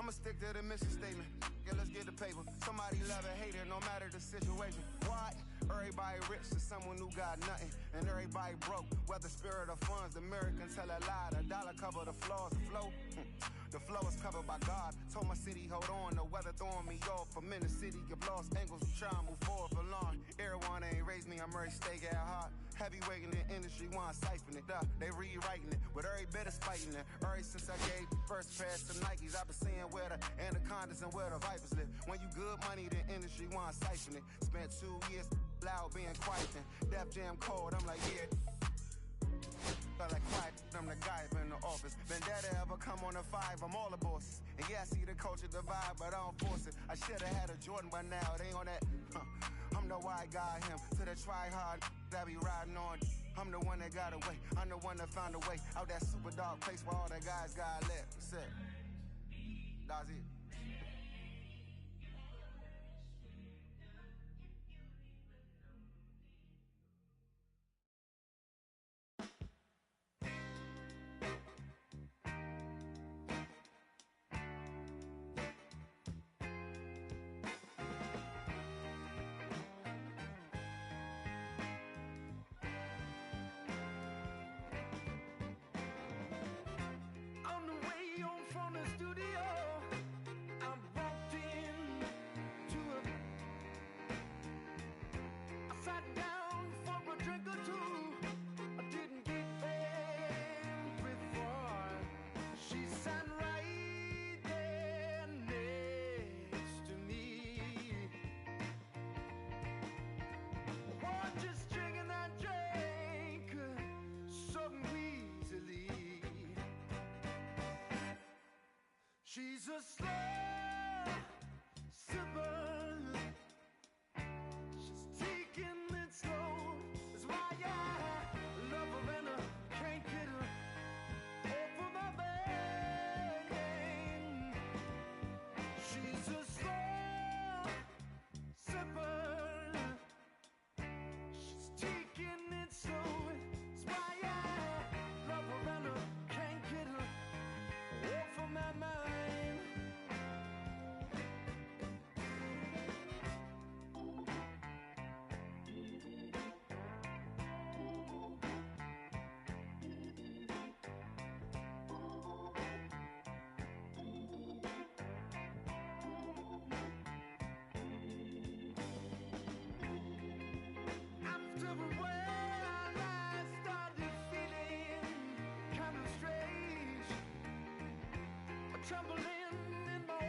I'ma stick to the mission statement. Yeah, let's get the paper. Somebody love or hate it, no matter the situation. Why? Everybody rich to someone who got nothing, and everybody broke. Whether spirit or funds, the Americans tell a lie. The dollar cover the flaws, the flow. The flow is covered by God. Told my city, hold on, the weather throwing me off. I'm in the city, get lost angles, I'm trying to move forward for long. Everyone ain't raised me, I'm very stay at heart. Heavyweight in the industry, want siphon it up. They rewriting it, but every bit is fighting it. Ever since I gave the first pass to Nikes, I've been seeing where the anacondas and where the vipers live. When you good money, the industry want siphon it. Spent 2 years loud being quiet and Def Jam cold, I'm like, yeah. Felt like quiet, I'm the guy up in the office. Vendetta ever come on a 5, I'm all the bosses. And yeah, I see the culture divide, but I don't force it. I should've had a Jordan by now, it ain't on that. I'm the white guy, him. To the try hard, that be riding on. I'm the one that got away, I'm the one that found a way out that super dark place where all the guys got left. That's it. That's it. She's a slow sipper. She's taking it slow. That's why I love her and I can't get her off of my brain. She's a slow sipper. She's taking it slow. That's why I love her and I can't get her off of my mind. Trembling in my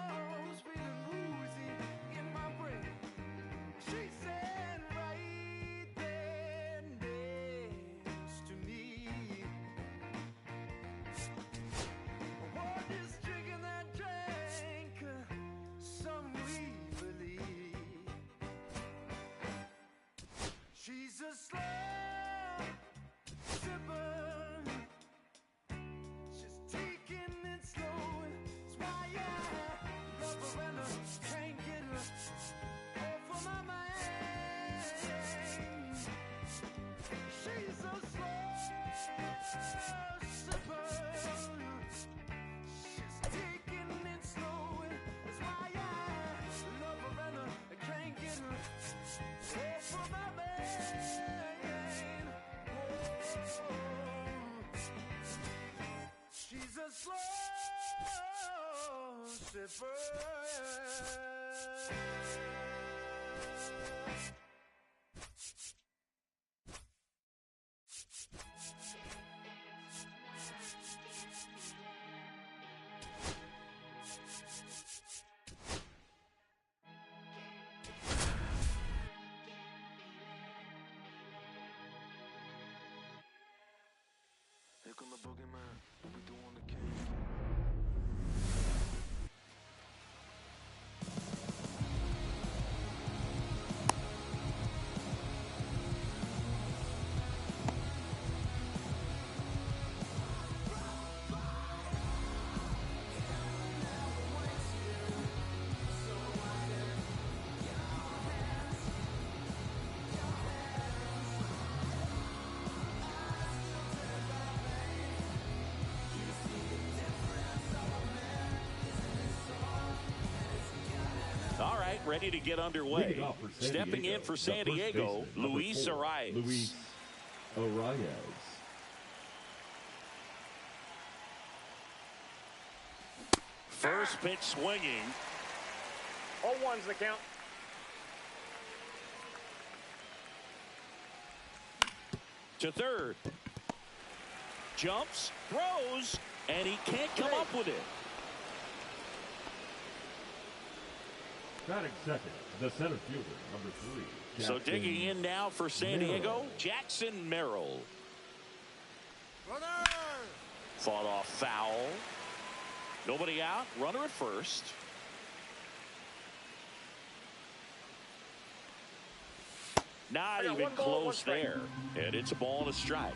arms, feeling woozy in my brain. She said right there next to me, what is drinking that drink? Some we believe. She's a slow sipper. She's a slow sipper. Here come the boogeyman, we doing the king. You see ready to get underway. Stepping in for San Diego, Luis Arraez. Luis Arraez. First pitch swinging. 0-1's the count. To third. Jumps, throws, and he can't come up with it. Batting second, the center fielder, number 3. So digging in now for San Diego, Jackson Merrill. Fought off foul. Nobody out, runner at first. Not even close there. And it's a ball and a strike.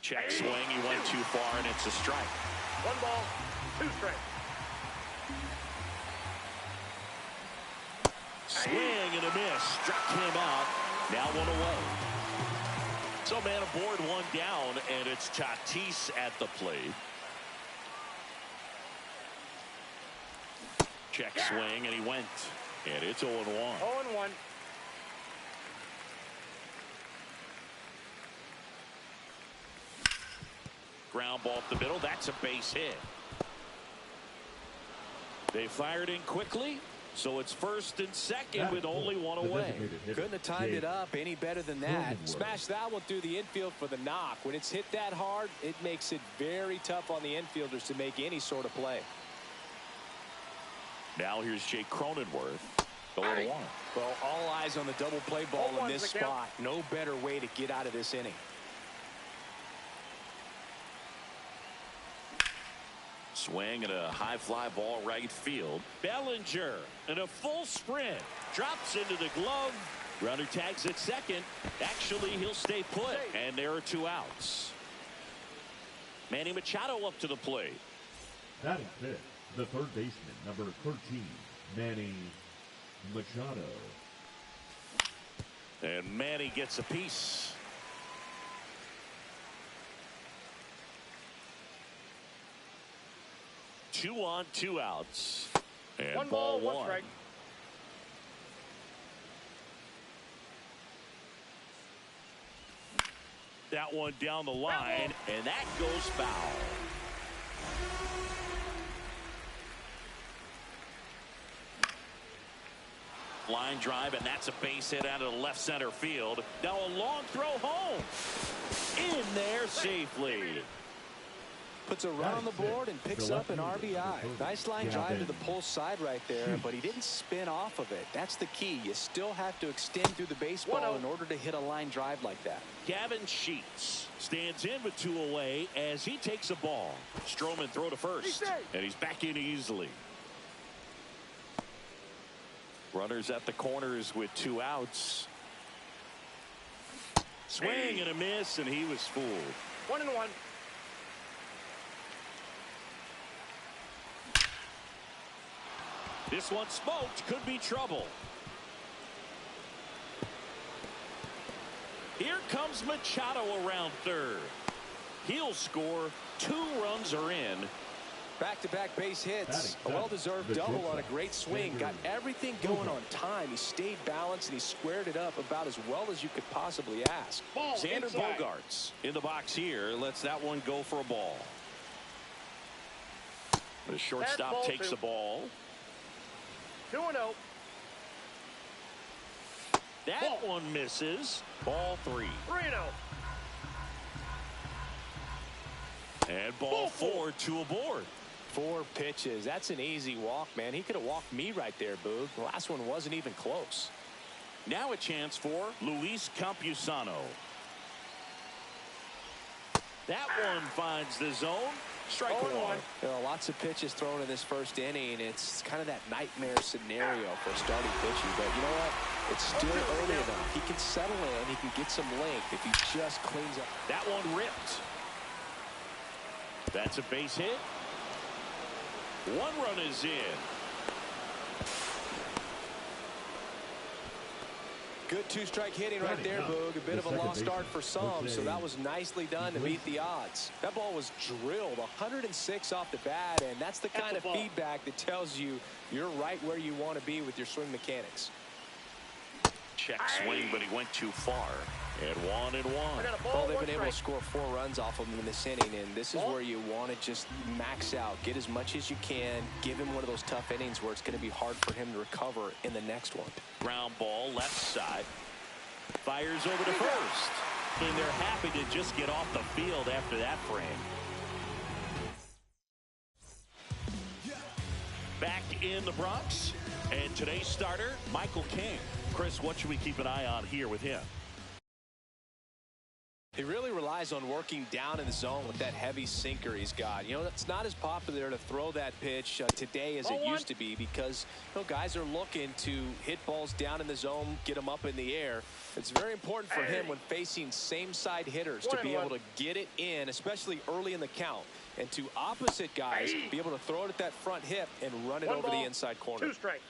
Check swing, he went too far, and it's a strike. 1 ball, 2 strikes. Swing and a miss. Struck him out. Now 1 away. So man aboard, 1 down, and it's Tatis at the plate. Check swing, and he went. And it's 0-1. 0-1. Ground ball up the middle. That's a base hit. They fired in quickly. So it's first and second with only 1 away. Couldn't have timed it up any better than that. Smash that one through the infield for the knock. When it's hit that hard, it makes it very tough on the infielders to make any sort of play. Now here's Jake Cronenworth. 0-1. Well, all eyes on the double play ball in this spot. No better way to get out of this inning. Swing and a high fly ball right field. Bellinger in a full sprint. Drops into the glove. Runner tags at second. Actually, he'll stay put. And there are 2 outs. Manny Machado up to the plate. Batting fifth, the third baseman, number 13, Manny Machado. And Manny gets a piece. Two on, 2 outs. And 1 ball, 1 strike. That one down the line, and that goes foul. Line drive, and that's a base hit out of the left center field. Now a long throw home. In there safely. Puts a run on the board and picks up an RBI. Nice line drive to the pull side right there, but he didn't spin off of it. That's the key. You still have to extend through the baseball in order to hit a line drive like that. Gavin Sheets stands in with 2 away as he takes a ball. Stroman throw to first, and he's back in easily. Runners at the corners with 2 outs. Swing and a miss, and he was fooled. 1-1. This one smoked, could be trouble. Here comes Machado around third. He'll score. 2 runs are in. Back-to-back base hits. A well-deserved double on a great swing. Got everything going on time. He stayed balanced and he squared it up about as well as you could possibly ask. Xander Bogaerts in the box here. Lets that one go for a ball. The shortstop takes the ball. 2-0. That one misses. Ball 3. 3-0. And ball 4, 2 aboard. 4 pitches. That's an easy walk, man. He could have walked me right there, Boog. The last one wasn't even close. Now a chance for Luis Campusano. That one finds the zone. Strike 1. You know, lots of pitches thrown in this first inning. It's kind of that nightmare scenario for starting pitching. But you know what? It's still early enough. He can settle in. He can get some length if he just cleans up. That one ripped. That's a base hit. 1 run is in. Good two-strike hitting right there, Boog. A bit of a lost start for some, so that was nicely done to beat the odds. That ball was drilled 106 off the bat, and that's the kind of feedback that tells you you're right where you want to be with your swing mechanics. Check swing, but he went too far. And 1-1. Well, they've been able to score 4 runs off of him in this inning, and this is where you want to just max out. Get as much as you can. Give him one of those tough innings where it's going to be hard for him to recover in the next one. Ground ball, left side. Fires over to first. And they're happy to just get off the field after that frame. Back in the Bronx. And today's starter, Michael King. Chris, what should we keep an eye on here with him? He really relies on working down in the zone with that heavy sinker he's got. You know, it's not as popular to throw that pitch today as it used to be because, you know, guys are looking to hit balls down in the zone, get them up in the air. It's very important for him when facing same-side hitters to be able to get it in, especially early in the count. And to opposite guys, be able to throw it at that front hip and run it over the inside corner. 2 strikes.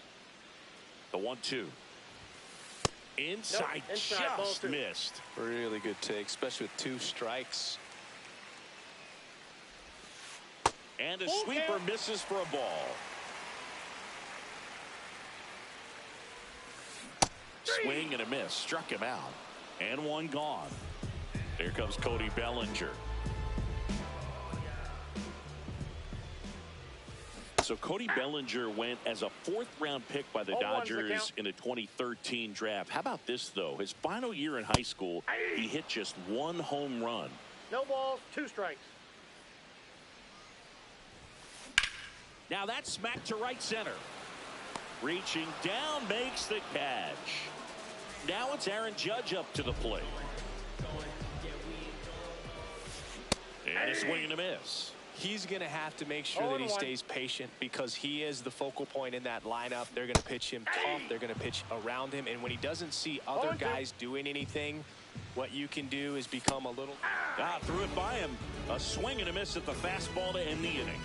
The 1-2. Inside, just missed. Really good take, especially with 2 strikes. And a sweeper misses for a ball. Swing and a miss. Struck him out. And 1 gone. Here comes Cody Bellinger. So Cody Bellinger went as a 4th-round pick by the Dodgers in the 2013 draft. How about this, though? His final year in high school, he hit just 1 home run. No balls, 2 strikes. Now that's smacked to right center. Reaching down, makes the catch. Now it's Aaron Judge up to the plate. And a swing and a miss. He's going to have to make sure that he stays patient because he is the focal point in that lineup. They're going to pitch him tough. They're going to pitch around him. And when he doesn't see other guys doing anything, what you can do is become a little... Threw it by him. A swing and a miss at the fastball to end the inning.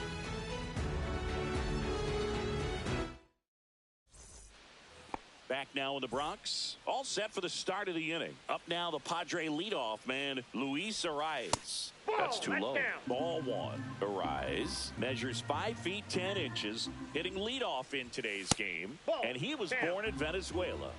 Back now in the Bronx. All set for the start of the inning. Up now the Padre leadoff man, Luis Arraez. That's too low. Ball 1. Arraez measures 5 feet 10 inches, hitting leadoff in today's game. And he was born in Venezuela.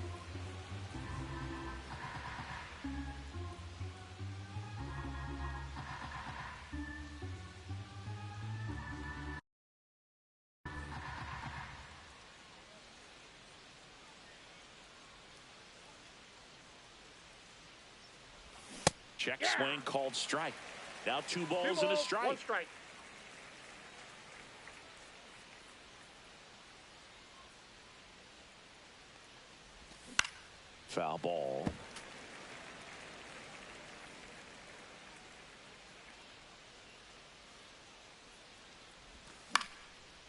Check swing called strike. Now 2 balls and a strike. 1 strike. Foul ball.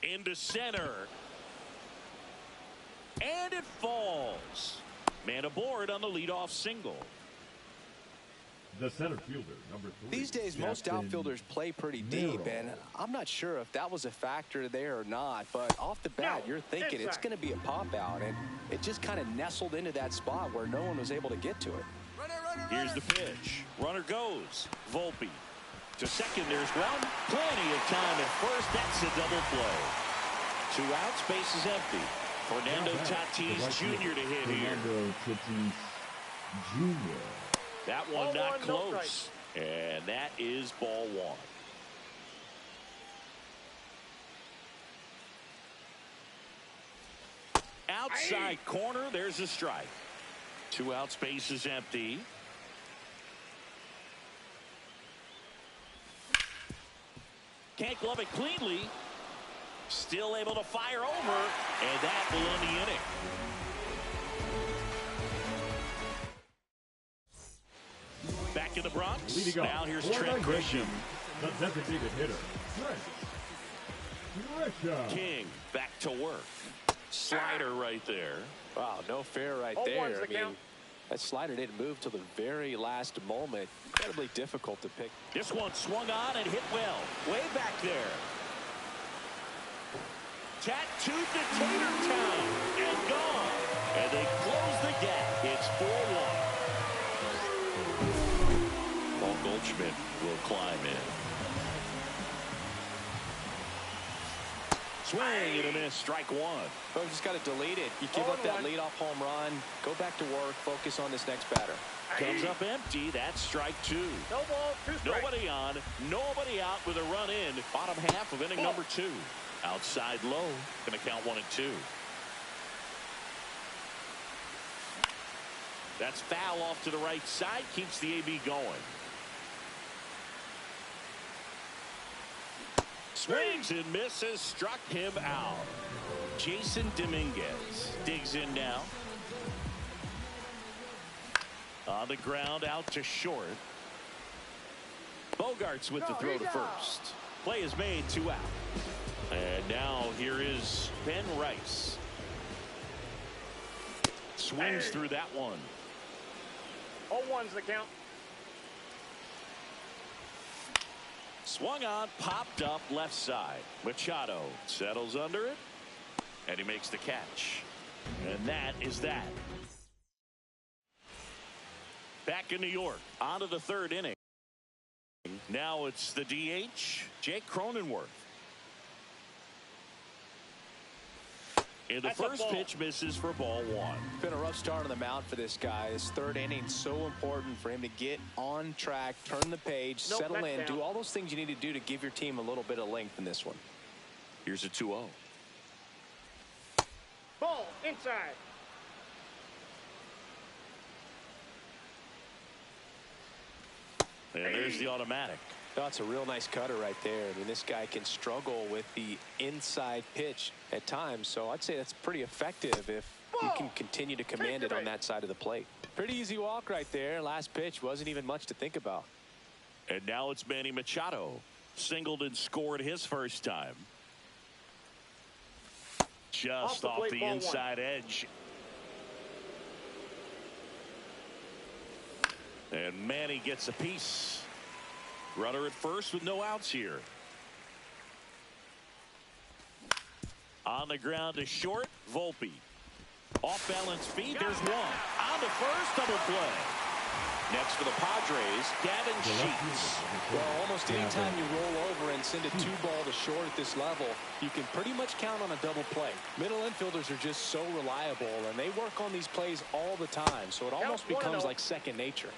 Into center. And it falls. Man aboard on the leadoff single. The center fielder, number 3. These days, most outfielders play pretty deep, and I'm not sure if that was a factor there or not, but off the bat, you're thinking it's going to be a pop-out, and it just kind of nestled into that spot where no one was able to get to it. Here's the pitch. Runner goes. Volpe. To second, there's one. Plenty of time at first. That's a double play. 2 outs, base is empty. Fernando Tatis Jr. to hit here. Fernando Tatis Jr. That one not close. And that is ball 1. Outside corner, there's a strike. 2 outs, base is empty. Can't glove it cleanly. Still able to fire over, and that will end the inning. Back in the Bronx. Now here's Trent Grisham. The designated hitter, Trent Grisham. King back to work. Slider right there. Wow, no fair right there. I mean, that slider didn't move till the very last moment. Incredibly difficult to pick. This one swung on and hit well. Way back there. Tattooed to Tater Town and gone. And they close the gap. It's 4-1. Goldschmidt will climb in. Swing and a miss, strike one. Well, you just got to delete it. You give up that leadoff home run, go back to work, focus on this next batter. Comes up empty. That's strike two. No ball, two strikes. Nobody on, nobody out with a run in. Bottom half of inning number two. Outside low. Going to count 1-2. That's foul off to the right side. Keeps the AB going. Swings and misses. Struck him out. Jason Dominguez digs in now. On the ground, out to short. Bogarts with the throw to first. Play is made, 2 out. And now here is Ben Rice. Swings through that one. 0-1's the count. Swung on, popped up left side. Machado settles under it, and he makes the catch. And that is that. Back in New York, on to the third inning. Now it's the DH, Jake Cronenworth. And the first pitch misses for ball one. Been a rough start on the mound for this guy. His third inning so important for him to get on track, turn the page, settle in, do all those things you need to do to give your team a little bit of length in this one. Here's a 2-0. Ball inside. And there's the automatic. That's a real nice cutter right there. I mean, this guy can struggle with the inside pitch at times, so I'd say that's pretty effective if he can continue to command it on that side of the plate. Pretty easy walk right there. Last pitch wasn't even much to think about. And now it's Manny Machado. Singled and scored his first time. Just off the inside edge. And Manny gets a piece. Runner at first with no outs here. On the ground to short, Volpe. Off balance feet, there's one. On the first, double play. Next for the Padres, Gavin Sheets. Well, almost any time you roll over and send a 2-ball to short at this level, you can pretty much count on a double play. Middle infielders are just so reliable, and they work on these plays all the time, so it almost becomes like second nature.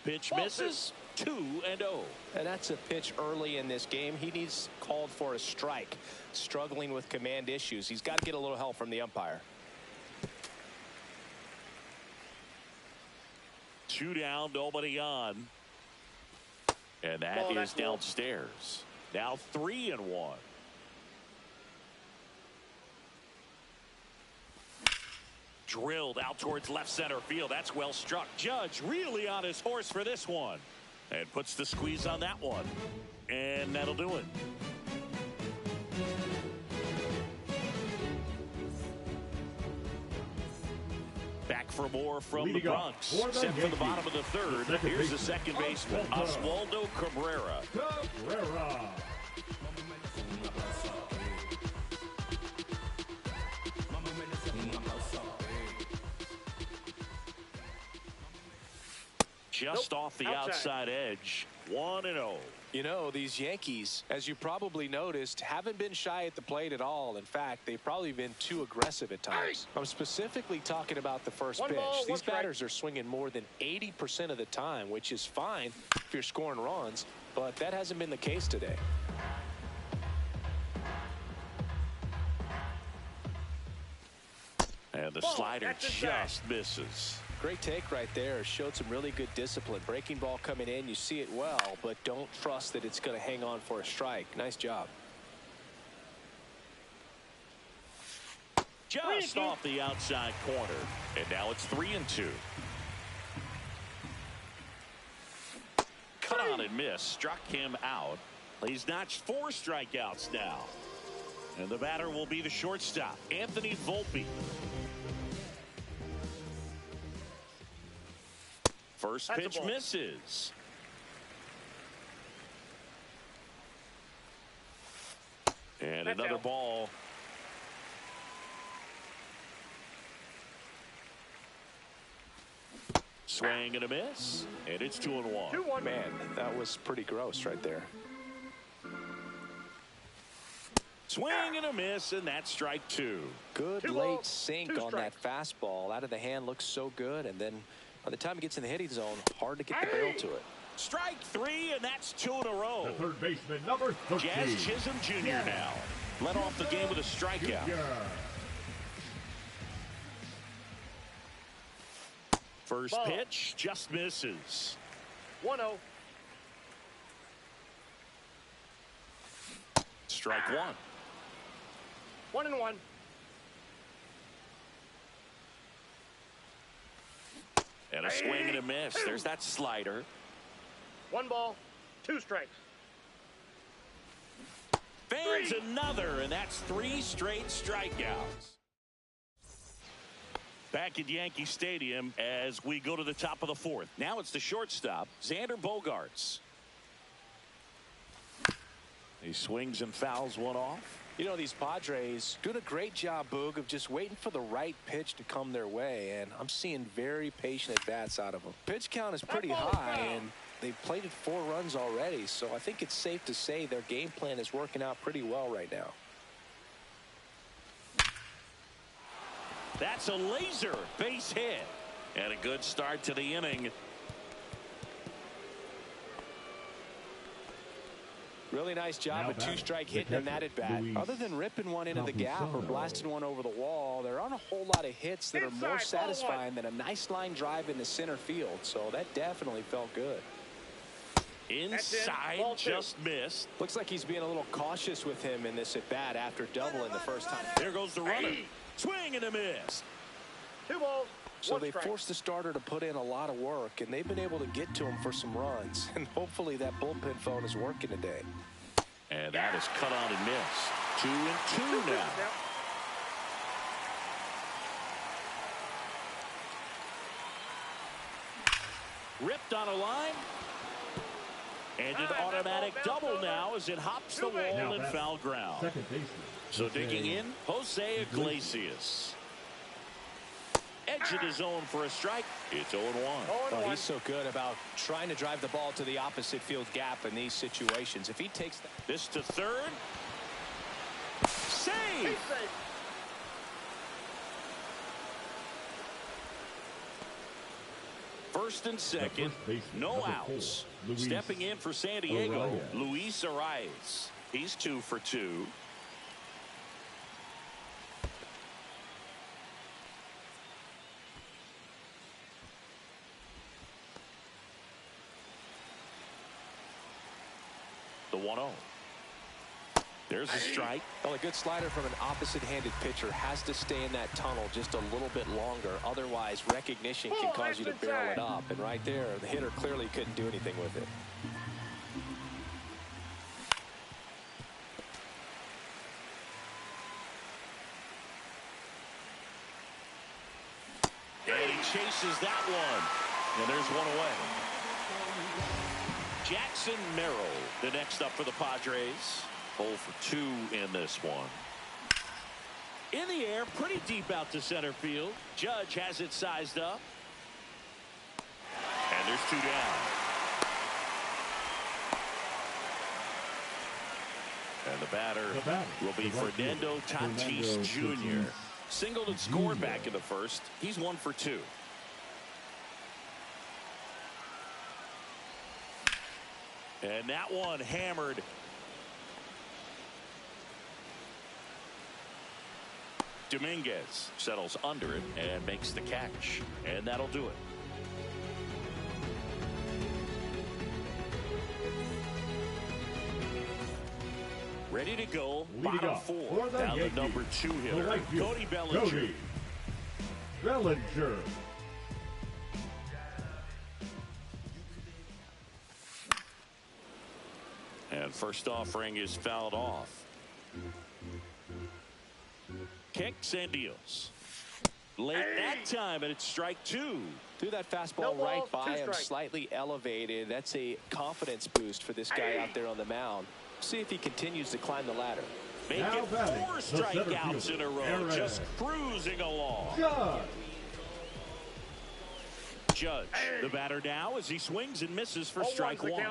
Pitch misses, 2-0. And that's a pitch early in this game. He needs called for a strike. Struggling with command issues. He's got to get a little help from the umpire. 2 down, nobody on. And that is downstairs. Now 3-1. Drilled out towards left center field. That's well struck. Judge really on his horse for this one. And puts the squeeze on that one. And that'll do it. Back for more from the Bronx. Set for the bottom of the third. Here's the second baseman, Oswaldo Cabrera. Just off the outside edge. 1-0. You know, these Yankees, as you probably noticed, haven't been shy at the plate at all. In fact, they've probably been too aggressive at times. I'm specifically talking about the first pitch. These batters are swinging more than 80% of the time, which is fine if you're scoring runs, but that hasn't been the case today. And the slider just misses. Great take right there. Showed some really good discipline. Breaking ball coming in. You see it well, but don't trust that it's going to hang on for a strike. Nice job. Just off the outside corner. And now it's 3-2. Cut on and miss. Struck him out. He's notched 4 strikeouts now. And the batter will be the shortstop, Anthony Volpe. First pitch misses. And another ball. swing and a miss, and it's 2-1. 2-1. Man, that was pretty gross right there. Swing and a miss, and that's strike 2. Good 2 late balls, sink 2 on that fastball. Out of the hand looks so good, and then by the time it gets in the hitting zone, hard to get the barrel to it. Strike 3, and that's 2 in a row. The third baseman, number 13. Jazz Chisholm Jr. now. Led off the game with a strikeout. Jr. First Ball. pitch just misses. 1-0. Strike 1. 1-1. And a swing and a miss. There's that slider. 1 ball, 2 strikes. Fans another, and that's 3 straight strikeouts. Back at Yankee Stadium as we go to the top of the 4th. Now it's the shortstop, Xander Bogaerts. He swings and fouls one off. You know, these Padres doing a great job, Boog, of just waiting for the right pitch to come their way, and I'm seeing very patient at-bats out of them. Pitch count is pretty high, and they've plated 4 runs already, so I think it's safe to say their game plan is working out pretty well right now. That's a laser base hit. And a good start to the inning. Really nice job Now of 2-strike hitting in that at-bat. Other than ripping one into the gap or blasting one over the wall, there aren't a whole lot of hits that are more satisfying than a nice line drive into center field. So that definitely felt good. Inside, just missed. Looks like he's being a little cautious with him in this at-bat after doubling the first time. There goes the runner. Swing and a miss. 2 balls, So 1 they strike. forced the starter to put in a lot of work, and they've been able to get to him for some runs. And hopefully that bullpen phone is working today. And that is cut on and missed. 2-2 now. Ripped on a line. And an automatic double now as it hops the wall and foul ground. Second baseman. So digging in, Jose Iglesias. Edge of the zone for a strike. It's 0-1. Well, he's so good about trying to drive the ball to the opposite field gap in these situations. If he takes that. This to third. Save! He's safe. First and second, no number outs. 4, Luis Stepping in for San Diego, Arias. Luis Arias. He's 2 for 2. The 1-0. There's a strike. Well, a good slider from an opposite-handed pitcher has to stay in that tunnel just a little bit longer. Otherwise, recognition can cause you to barrel it up. And right there, the hitter clearly couldn't do anything with it. And he chases that one. And there's one away. Jackson Merrill, the next up for the Padres. 0 for 2 in this one. In the air, pretty deep out to center field. Judge has it sized up. And there's 2 down. And the batter will be Fernando Tatis Jr. Singled and scored back in the first. He's 1 for 2. And that one hammered. Dominguez settles under it and makes the catch. And that'll do it. Ready to go. Bottom 4. Down the number 2 hitter, Cody Bellinger. Bellinger. And first offering is fouled off. Kicks and deals. Late that time, and it's strike 2. Threw that fastball right by him, slightly elevated. That's a confidence boost for this guy out there on the mound. See if he continues to climb the ladder. Making 4 strikeouts in a row, just cruising along. Judge. The batter now as he swings and misses for strike one.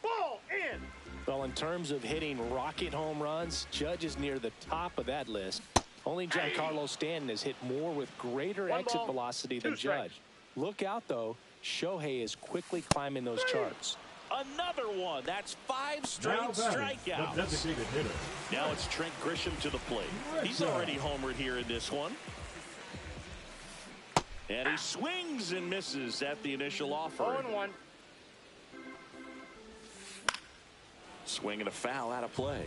Ball in. Well, in terms of hitting rocket home runs, Judge is near the top of that list. Only Giancarlo Stanton has hit more with greater exit velocity than Judge. Look out, though. Shohei is quickly climbing those charts. Another one. That's 5 straight strikeouts. The designated hitter. Now it's Trent Grisham to the plate. He's already homered here in this one. And he swings and misses at the initial offer. 0-1. Swing and a foul out of play.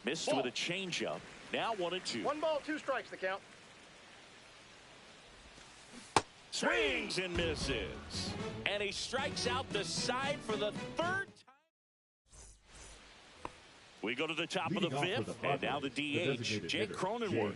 Missed with a changeup. Now 1-2. 1 ball, 2 strikes the count. Swings and misses. And he strikes out the side for the 3rd time. We go to the top of the 5th. And now the DH, Jake Cronenworth.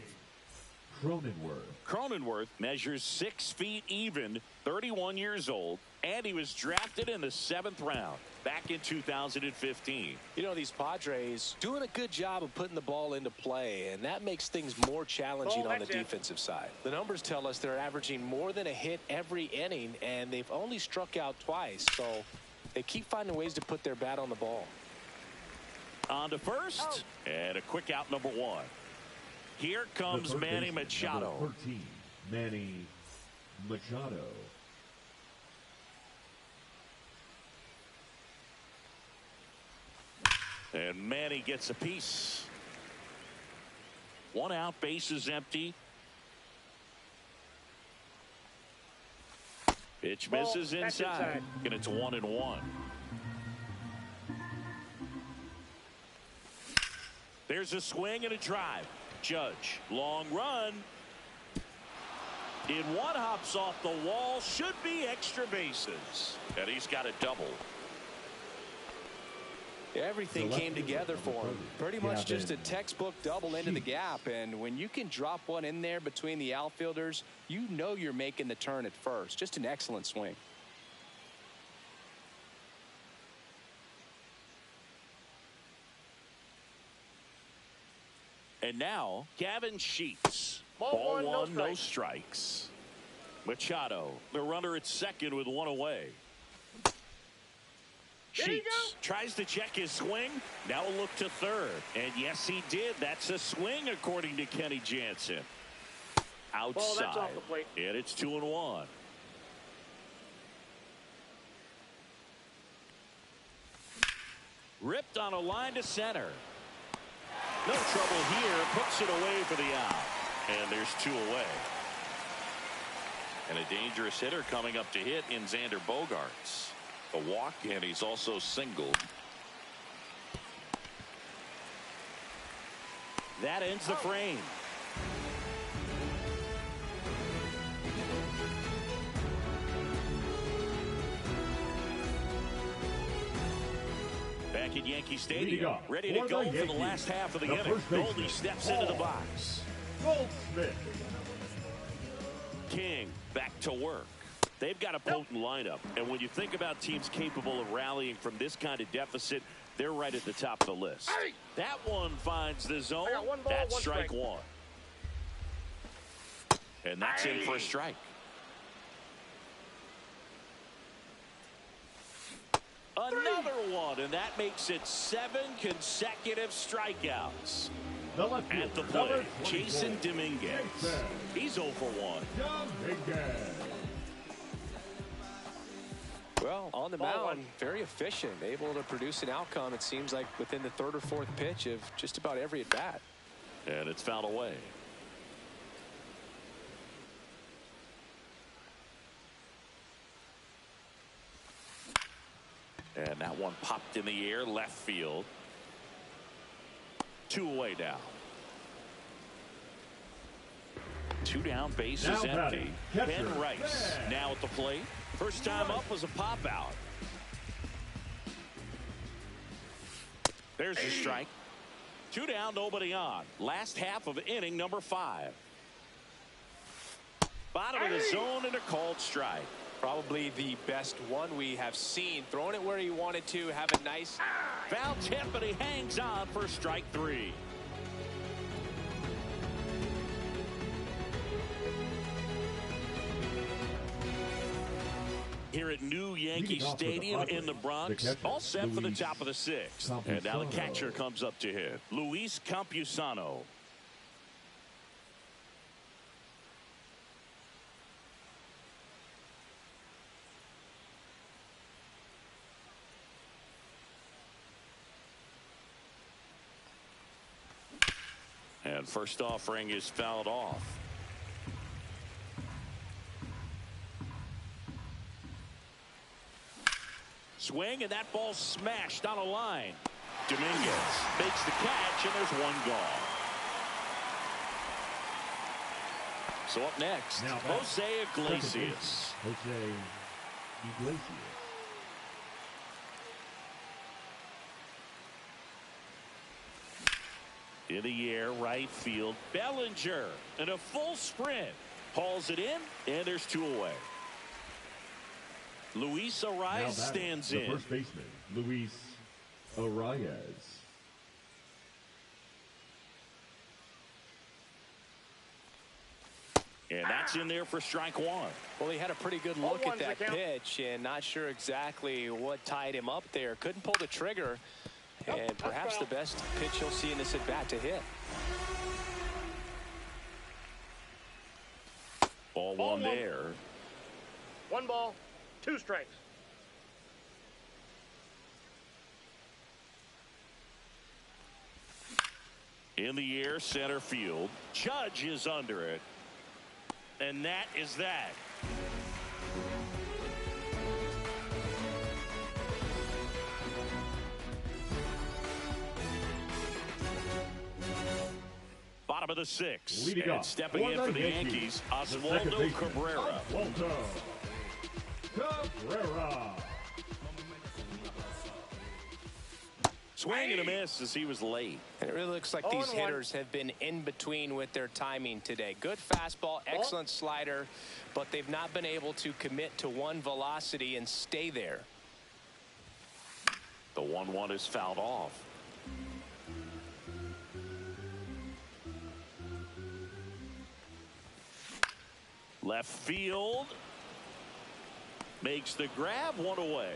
Cronenworth measures 6 feet even, 31 years old, and he was drafted in the 7th round back in 2015. You know, these Padres doing a good job of putting the ball into play, and that makes things more challenging on the defensive side. The numbers tell us they're averaging more than a hit every inning, and they've only struck out twice, so they keep finding ways to put their bat on the ball. On to first, and a quick out, number 1. Here comes Manny Machado. 13, Manny Machado. And Manny gets a piece. 1 out, bases empty. Pitch misses inside, and it's 1-1. There's a swing and a drive. Judge, long run. In one, hops off the wall, should be extra bases. And he's got a double. Everything came together for him. Pretty much just a textbook double into the gap. And when you can drop one in there between the outfielders, you know you're making the turn at first. Just an excellent swing. And now, Gavin Sheets. Ball one, no strikes. Machado, the runner at second with 1 away. Sheets tries to check his swing. Now a look to third. And yes, he did. That's a swing, according to Kenny Jansen. Outside. That's off the plate. And it's 2-1. Ripped on a line to center. No trouble here. Puts it away for the out. And there's 2 away. And a dangerous hitter coming up to hit in Xander Bogaerts. A walk, and he's also singled. That ends the frame. Back at Yankee Stadium, ready to go for the last half of the inning. Goldie steps into the box. Goldschmidt. King back to work. They've got a potent lineup, and when you think about teams capable of rallying from this kind of deficit, they're right at the top of the list. That one finds the zone. That's strike 1. And that's in for a strike. Another one, and that makes it 7 consecutive strikeouts. At the plate, Jason Dominguez. He's 0 for 1. Well, on the mound, very efficient, able to produce an outcome, it seems like, within the 3rd or 4th pitch of just about every at-bat. And it's fouled away. And that one popped in the air, left field. 2 away now. 2 down, bases empty. Ben Rice now at the plate. First time up was a pop out. There's the strike. 2 down, nobody on. Last half of inning number 5. Bottom of the zone and a called strike. Probably the best one we have seen. Throwing it where he wanted to, have a nice foul tip, but he hangs on for strike 3. here at New Yankee Stadium in the Bronx. All set for the top of the sixth. And now the catcher comes up to hit. Luis Campusano. And first offering is fouled off. Swing, and that ball smashed on a line. Dominguez makes the catch, and there's one gone. So up next, Jose Iglesias. Jose Iglesias. In the air, right field, Bellinger, and a full sprint. Hauls it in, and there's two away. Luis Arraez stands in. First baseman, Luis Arraez. And that's in there for strike one. Well, he had a pretty good look at that pitch, and not sure exactly what tied him up there. Couldn't pull the trigger, and perhaps the best pitch he'll see in this at-bat to hit. Ball one there. 1 ball, 2 strikes. In the air, center field. Judge is under it. And that is that. Bottom of the sixth. And stepping in for the Yankees, Oswaldo Cabrera. Oswaldo Cabrera. Swing and a miss as he was late. And it really looks like these hitters have been in between with their timing today. Good fastball, excellent slider, but they've not been able to commit to one velocity and stay there. The 1-1 is fouled off. Left field. Makes the grab, one away.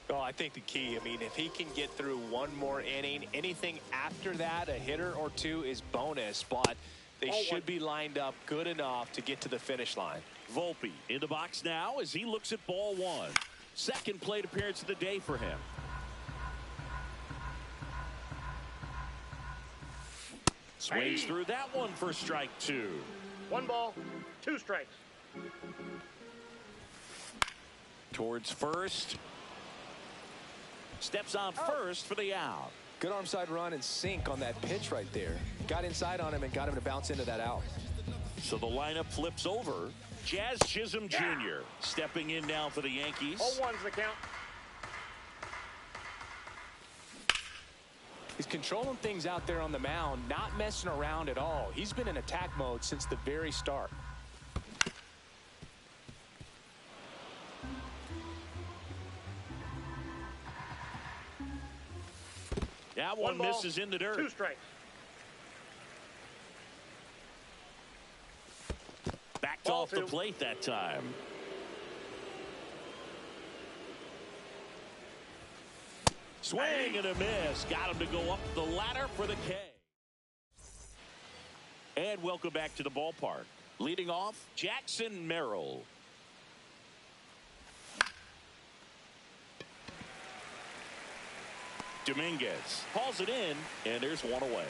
Oh, I think the key, I mean, if he can get through one more inning, anything after that, a hitter or two is bonus, but they should be lined up good enough to get to the finish line. Volpe in the box now as he looks at ball one. Second plate appearance of the day for him. Swings through that one for strike two. 1 ball, 2 strikes. Towards first. Steps on first for the out. Good arm side run and sink on that pitch right there. Got inside on him and got him to bounce into that out. So the lineup flips over. Jazz Chisholm Jr. stepping in now for the Yankees. 0-1's the count. He's controlling things out there on the mound, not messing around at all. He's been in attack mode since the very start. That one misses in the dirt. 2 strikes. Backed off the plate that time. Swing and a miss. Got him to go up the ladder for the K. And welcome back to the ballpark. Leading off, Jackson Merrill. Dominguez hauls it in, and there's one away.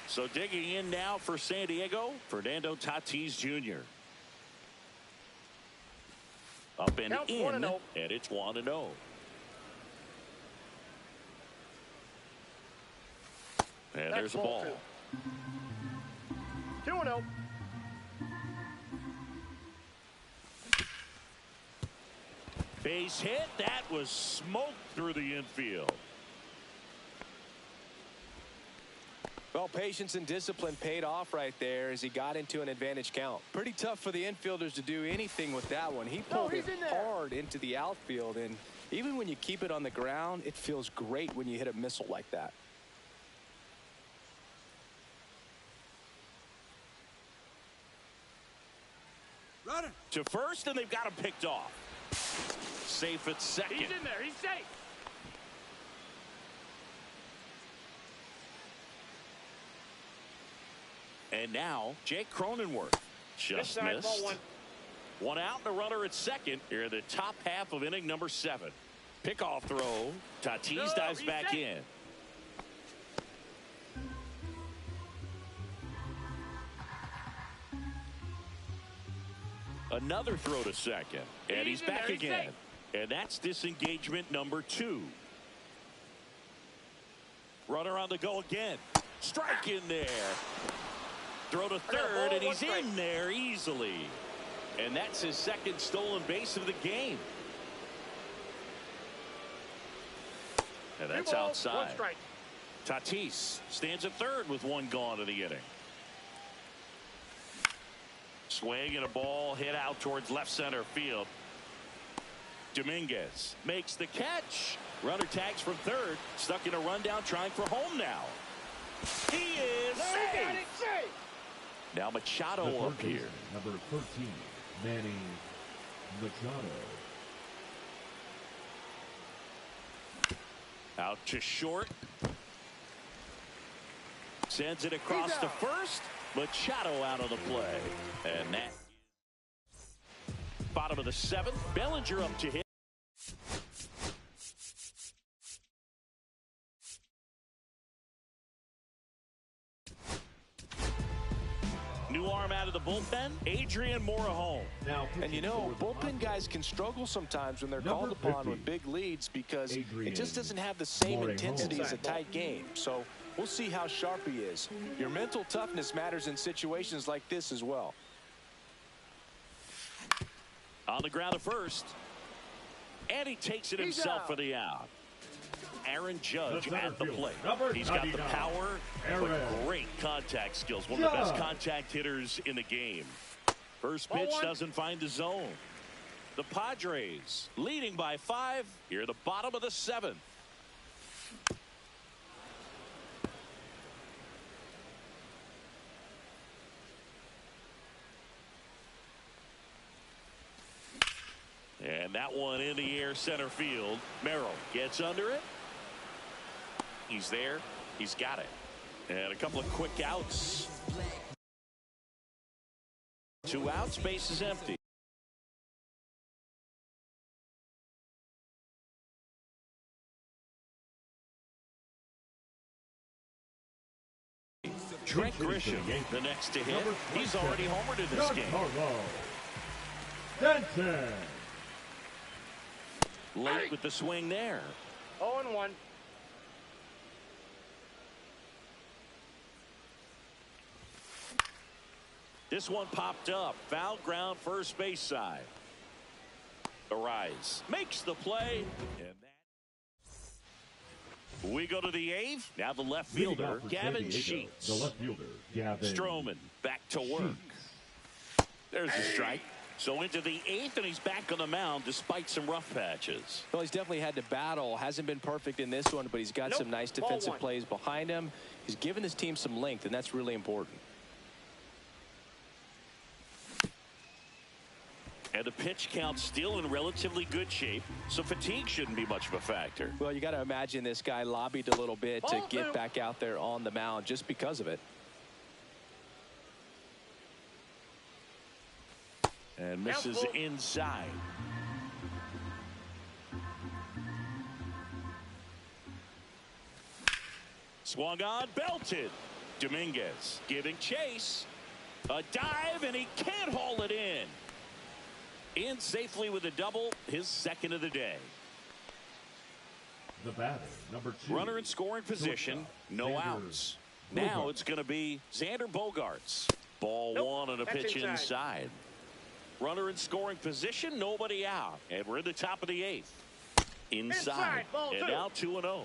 So digging in now for San Diego, Fernando Tatis Jr. Up and Counts in, 1-0. and it's 1-0. And there's a ball. 2-0. Base hit. That was smoked through the infield. Well, patience and discipline paid off right there as he got into an advantage count. Pretty tough for the infielders to do anything with that one. He pulled it hard into the outfield, and even when you keep it on the ground, it feels great when you hit a missile like that. To first, and they've got him picked off. Safe at second. He's in there. He's safe. And now, Jake Cronenworth. Just Inside, missed. ball 1. One out and a runner at second. Here in the top half of inning number 7. Pickoff throw. Tatis dives back in. Another throw to second. And he's back again. And that's disengagement number 2. Runner on the go again. Strike in there. Throw to third, and he's in there easily. And that's his second stolen base of the game. And that's outside. Tatis stands at third with 1 gone in the inning. Swing and a ball hit out towards left center field. Dominguez makes the catch. Runner tags from third. Stuck in a rundown, trying for home now. He is safe. Now Machado up here. Number 13, Manny Machado. Out to short. Sends it across to first. Machado out of the play. And that bottom of the 7th. Bellinger up to hit. New arm out of the bullpen, Adrian Morejon. And you know, bullpen guys can struggle sometimes when they're called upon with big leads because it just doesn't have the same intensity as a tight game. So we'll see how sharp he is. Your mental toughness matters in situations like this as well. On the ground at first. And he takes it himself for the out. Aaron Judge at the plate. He's got the power, but great contact skills. One of the best contact hitters in the game. First pitch doesn't find the zone. The Padres leading by 5 here at the bottom of the 7th. And that one in the air center field. Merrill gets under it. He's there. He's got it. And a couple of quick outs. 2 outs. Base is empty. Trent Grisham, the next to hit. He's already homered in this game. Late with the swing there. 0-1. This one popped up. Foul ground, first base side. Arise makes the play. And that... We go to the 8th. Now the left fielder, Gavin Sheets. The left fielder, Gavin Stroman back to work. There's a strike. So into the 8th, and he's back on the mound despite some rough patches. Well, he's definitely had to battle. Hasn't been perfect in this one, but he's got some nice defensive plays behind him. He's given his team some length, and that's really important. And the pitch count still in relatively good shape, so fatigue shouldn't be much of a factor. Well, you got to imagine this guy lobbied a little bit to get back out there on the mound just because of it. And misses inside. Swung on, belted. Dominguez giving chase. A dive, and he can't haul it in. In safely with a double, his second of the day. The batter, number 2. Runner in scoring position, no outs. Now it's going to be Xander Bogaerts. Ball 1 on a pitch inside. Runner in scoring position, nobody out. And we're in the top of the 8th. Inside. And now 2-0.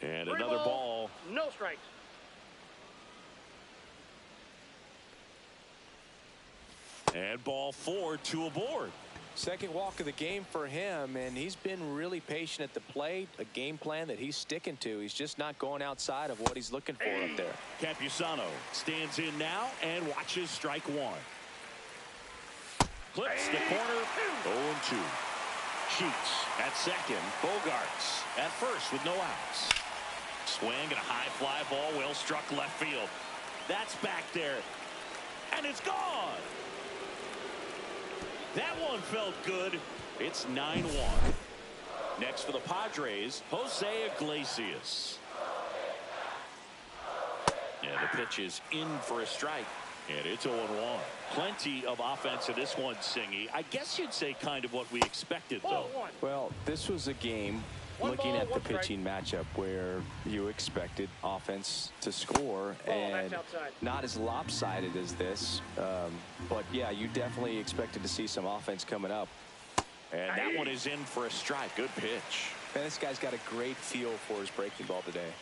And another ball. No strikes. And ball 4, 2 aboard. Second walk of the game for him, and he's been really patient at the plate. A game plan that he's sticking to. He's just not going outside of what he's looking for up there. Campusano stands in now and watches strike one. Clips the corner. 0-2. Sheets at second. Bogarts at first with no outs. Swing and a high fly ball. Well struck left field. That's back there. And it's gone. That one felt good. It's 9-1. Next for the Padres, Jose Iglesias. And the pitch is in for a strike. And it's 0-1. Plenty of offense in this one, Singy. I guess you'd say kind of what we expected, though. Well, this was a game looking at the pitching matchup where you expected offense to score and not as lopsided as this. But, yeah, you definitely expected to see some offense coming up. And that one is in for a strike. Good pitch. And this guy's got a great feel for his breaking ball today.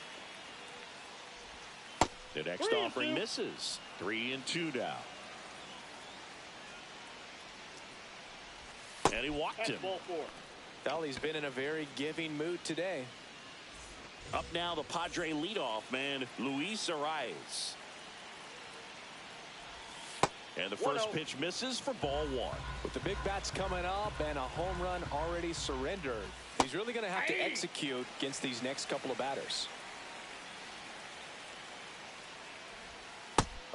The next offering misses. 3-2 now. And he walked him. Well, he's been in a very giving mood today. Up now, the Padre leadoff man, Luis Arraez. And the first pitch misses for ball one. With the big bats coming up and a home run already surrendered, he's really going to have to execute against these next couple of batters.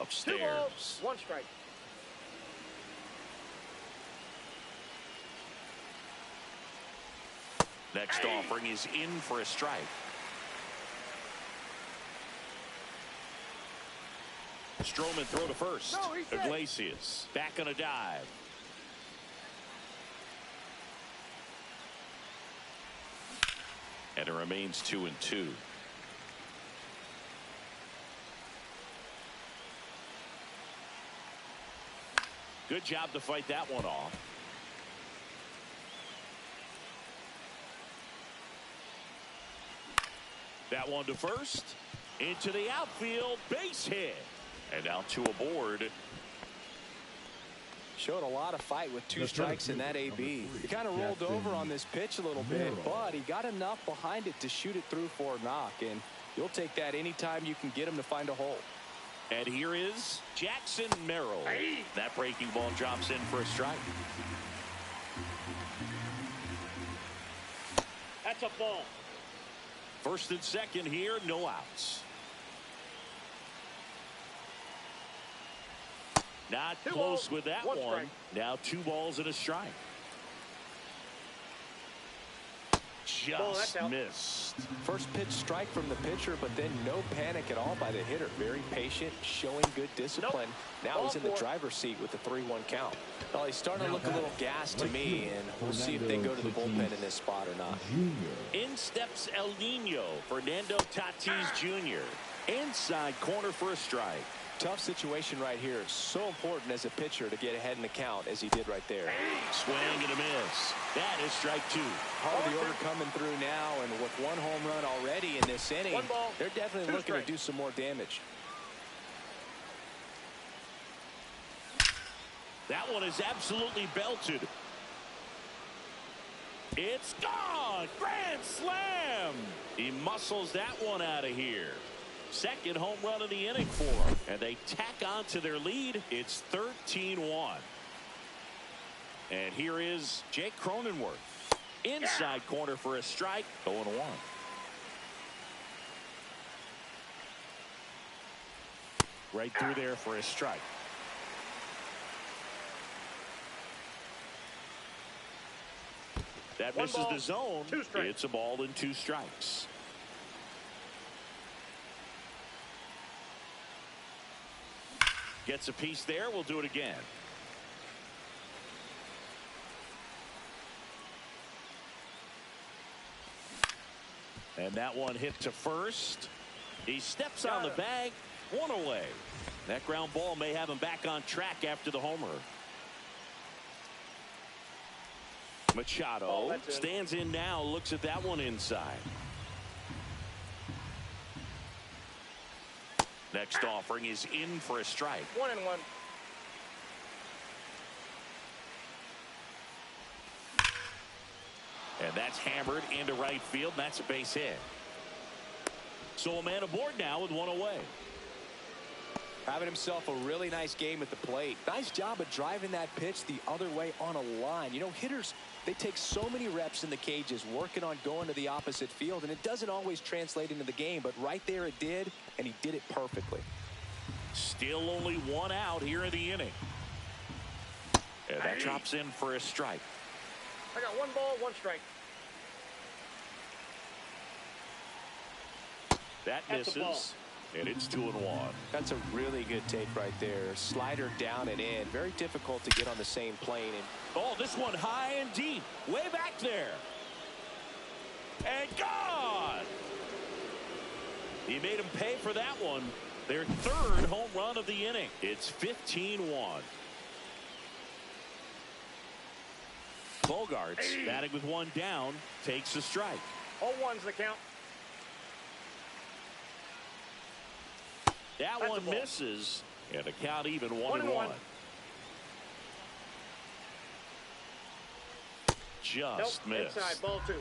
Upstairs. 2 balls, 1 strike. Next offering is in for a strike. Stroman throw to first. Iglesias back on a dive. And it remains 2-2. Good job to fight that one off. That one to first. Into the outfield. Base hit. And now 2 aboard. Showed a lot of fight with 2 strikes in that AB. He kind of rolled over on this pitch a little bit, but he got enough behind it to shoot it through for a knock. And you'll take that anytime you can get him to find a hole. And here is Jackson Merrill. That breaking ball drops in for a strike. That's a ball. First and second here, no outs. Not close with that one. Now 2 balls and a strike. Just missed. First pitch strike from the pitcher, but then no panic at all by the hitter. Very patient, showing good discipline. Now he's in the driver's seat with the 3-1 count. Well, he's starting to look a little gassed to me, and we'll see if they go to the bullpen in this spot or not. In steps El Nino, Fernando Tatis Jr. Inside corner for a strike. Tough situation right here. So important as a pitcher to get ahead in the count as he did right there. Swing and a miss. That is strike 2. Part of the order coming through now, and with 1 home run already in this inning, they're definitely looking to do some more damage. That one is absolutely belted. It's gone. Grand slam. He muscles that one out of here. Second home run of the inning for him. And they tack on to their lead. It's 13-1. And here is Jake Cronenworth. Inside corner for a strike. 0-1. Right through there for a strike. That misses the zone. It's a ball and 2 strikes. Gets a piece there. We'll do it again. And that one hit to first. He steps on the bag. 1 away. That ground ball may have him back on track after the homer. Machado stands in now. Looks at that one inside. Next offering is in for a strike. 1-1. And that's hammered into right field. And that's a base hit. So a man aboard now with one away. Having himself a really nice game at the plate. Nice job of driving that pitch the other way on a line. You know, hitters, they take so many reps in the cages working on going to the opposite field, and it doesn't always translate into the game, but right there it did, and he did it perfectly. Still only one out here in the inning. And that drops in for a strike. I got 1 ball, 1 strike. That misses. And it's 2-1. That's a really good take right there. Slider down and in. Very difficult to get on the same plane. And oh, this one high and deep. Way back there. And gone. He made him pay for that one. Their 3rd home run of the inning. It's 15-1. Bogaerts batting with 1 down. Takes a strike. All ones the count. That one misses, and the count even 1-1. Just missed. Inside, ball 2.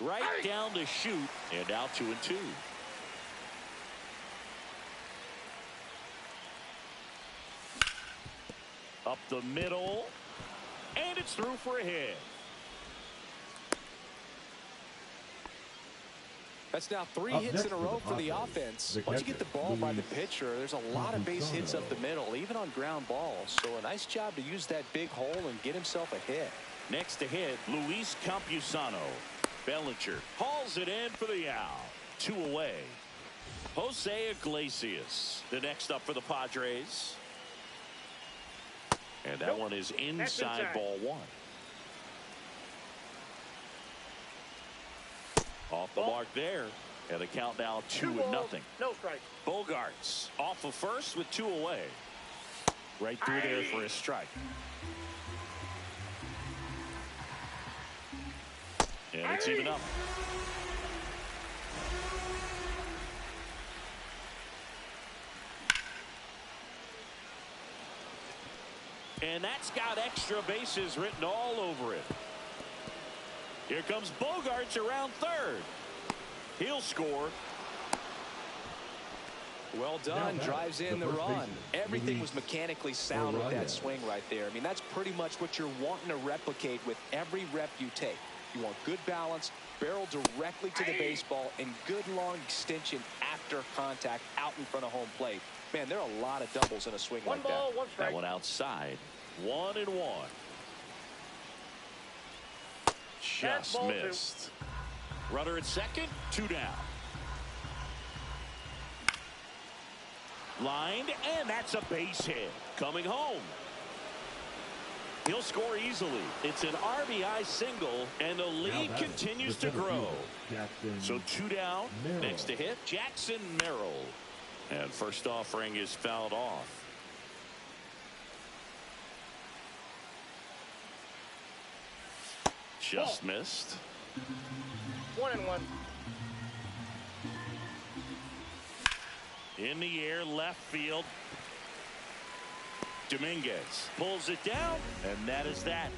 Right down to shoot, and now 2-2. Up the middle, and it's through for a hit. That's now 3 hits in a row for the offense. Once you get the ball by the pitcher, there's a lot of base hits up the middle, even on ground balls. So a nice job to use that big hole and get himself a hit. Next to hit, Luis Campusano. Bellinger hauls it in for the out. 2 away. Jose Iglesias, the next up for the Padres. And that one is inside ball 1. Off the mark there. And the count now 2-0. No strike. Bogaerts off of first with 2 away. Right through there for a strike. And it's even up. And that's got extra bases written all over it. Here comes Bogaerts around 3rd. He'll score. Well done. Drives in the run. Everything was mechanically sound with that swing right there. I mean, that's pretty much what you're wanting to replicate with every rep you take. You want good balance, barrel directly to the baseball, and good long extension after contact out in front of home plate. Man, there are a lot of doubles in a swing like that. 1 ball, 1 strike. That one outside. 1-1. Just missed. Runner at second, 2 down. Lined, and that's a base hit. Coming home. He'll score easily. It's an RBI single, and the lead continues to grow. So 2 down. Next to hit, Jackson Merrill. And first offering is fouled off. Just missed. 1-1. In the air, left field. Dominguez pulls it down, and that is that.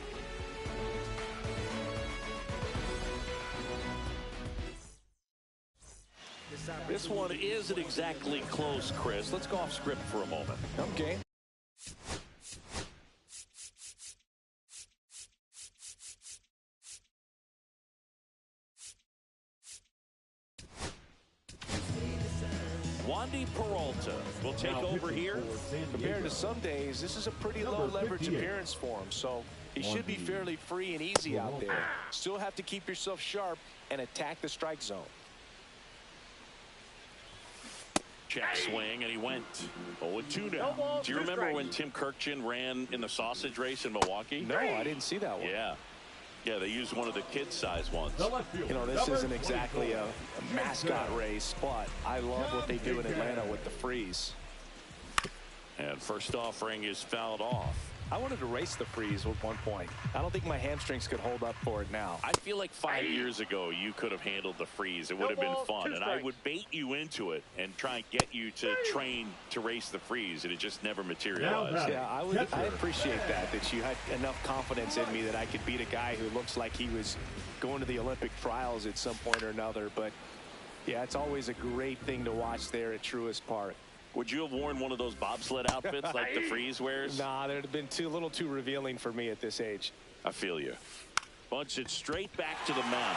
This one isn't exactly close, Chris. Let's go off script for a moment. Okay. Wandy Peralta will take over here. Compared to some days, this is a pretty low leverage appearance for him, so he should be fairly free and easy out there. Still have to keep yourself sharp and attack the strike zone. Check swing, and he went 0-2 now. Do you remember when Tim Kirkjian ran in the sausage race in Milwaukee? No, I didn't see that one. Yeah, they used one of the kid-size ones. You know, this isn't exactly a mascot race, but I love what they do in Atlanta with the freeze. And first offering is fouled off. I wanted to race the freeze at one point. I don't think my hamstrings could hold up for it now. I feel like 5 years ago you could have handled the freeze. It would have been fun, and I would bait you into it and try and get you to train to race the freeze, and it just never materialized. Yeah, I appreciate that you had enough confidence in me that I could beat a guy who looks like he was going to the Olympic trials at some point or another. But yeah, it's always a great thing to watch there at Truist Park. Would you have worn one of those bobsled outfits like the freeze wears? Nah, they'd have been a little too revealing for me at this age. I feel you. Bunts it straight back to the mound.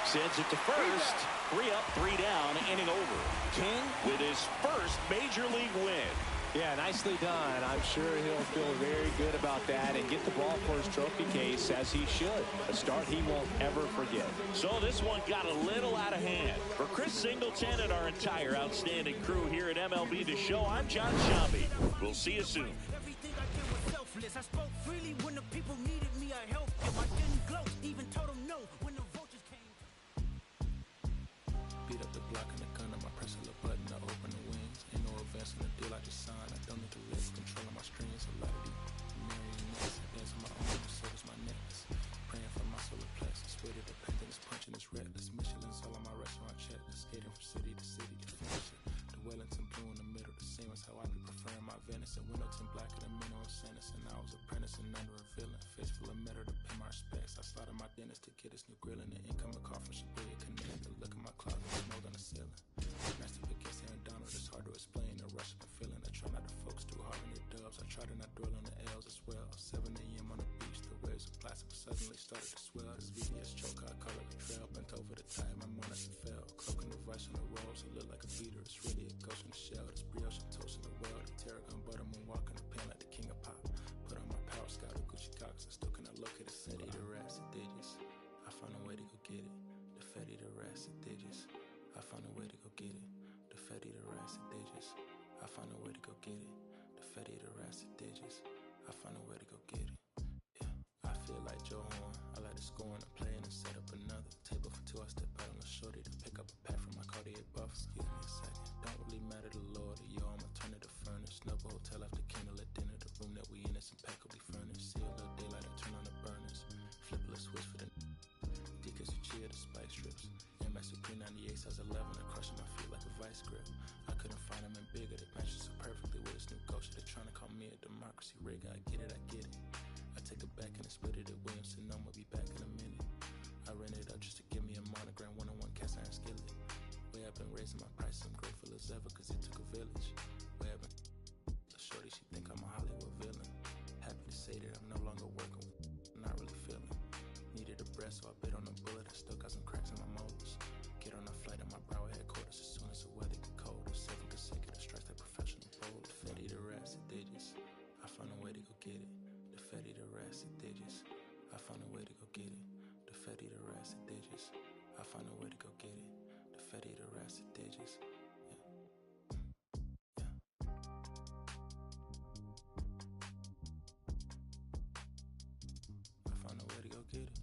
Sends it to first. 3 up, 3 down, inning over. King with his first major league win. Yeah, nicely done. I'm sure he'll feel very good about that and get the ball for his trophy case, as he should. A start he won't ever forget. So this one got a little out of hand. For Chris Singleton and our entire outstanding crew here at MLB The Show, I'm John Shambi. We'll see you soon. Everything I did was selfless. I spoke freely when the people needed me. I helped them. I didn't gloat, even told them no when the vultures came. Beat up the block and the gun on my press of the button. I open the wings. Ain't no advance in the deal I just signed. I don't need to live controlling my strings. A lot of these marionettes. I dance on my own, so does my necklace. Praying for my solar plexus. Ready to paint this punching this reckless. Michelin's all on my restaurant checklist. Skating from city to city to finish it. The Wellington blue in the middle. The same as how I be preferring my venison. Windowton black and the minnow of Sanderson. I was apprenticing under a villain. Face full of metal to pay my respects. I slotted my dentist to get his new grill in the incoming car from Shibuya Connect. The look at my clock, there's smoke on the ceiling. Master against Aaron Donald, it's hard to explain the rush of a feeling. I try not to focus too hard on the dubs. I try to not dwell on the L's as well. 7 a.m. on the beach, the waves of plastic suddenly started to swell. This VVS choke, I call it a trail. Bent over the tide, my monitor fell. Cloaking the vice on the rolls, it look like a beater. It's really a ghost in the shell. This brioche and toast in the world. The tarragon butter moonwalk in the pan like the king of pop. Put on my power scout, the Gucci Cox. I still cannot locate a city, the rats, the digits. I found a way to go get it. The Fetty, the rats, the digits. I found a way to go get it. The Fetty, the rats, the digits. I found a way to go get it. The Fetty, the rats, the digits. I found a way to go get it. Yeah, I feel like Joe Horn. I like to score and play and set up another table for 2. I step out on the shorty to pick up a pack from my Cartier buff. Excuse me a second. Don't really matter the Lord or yo, I'ma turn it to furnace. Snubble hotel after candle at dinner. The room that we in is impeccably furnished. See a little daylight, I turn on the burners. Flip a little switch for the Deacons who cheer the spike strips. MX Supreme 98 size 11 and crushing my feet like a vice grip. I couldn't find them in bigger. They match so perfectly with this new ghost. They're trying to call me a democracy rig. I get it, I get it. I take it back and I split it at Williamson. I'm gonna be back in a minute. I ran it up just to give me a monogram. 1-on-1 cast iron skillet. Way I've been raising my price. I'm grateful as ever cause it took a village. Way I've been shorty, she think I'm a Hollywood villain. Happy to say that I'm no longer working with not really feeling. Needed a breath, so I bit on a bullet. I still got some cracks in my molars. Get on a flight at my Broward headquarters as soon as the weather get colder. 7 consecutive strikes like professional bowler. The Fetty, the rats, the digits. I found a way to go get it. The Fetty, the rats, the digits. I found a way to go get it. The Fetty, the rats, the digits. I found a way to go get it. The Fetty, the rats, the digits. I found a way to go get it.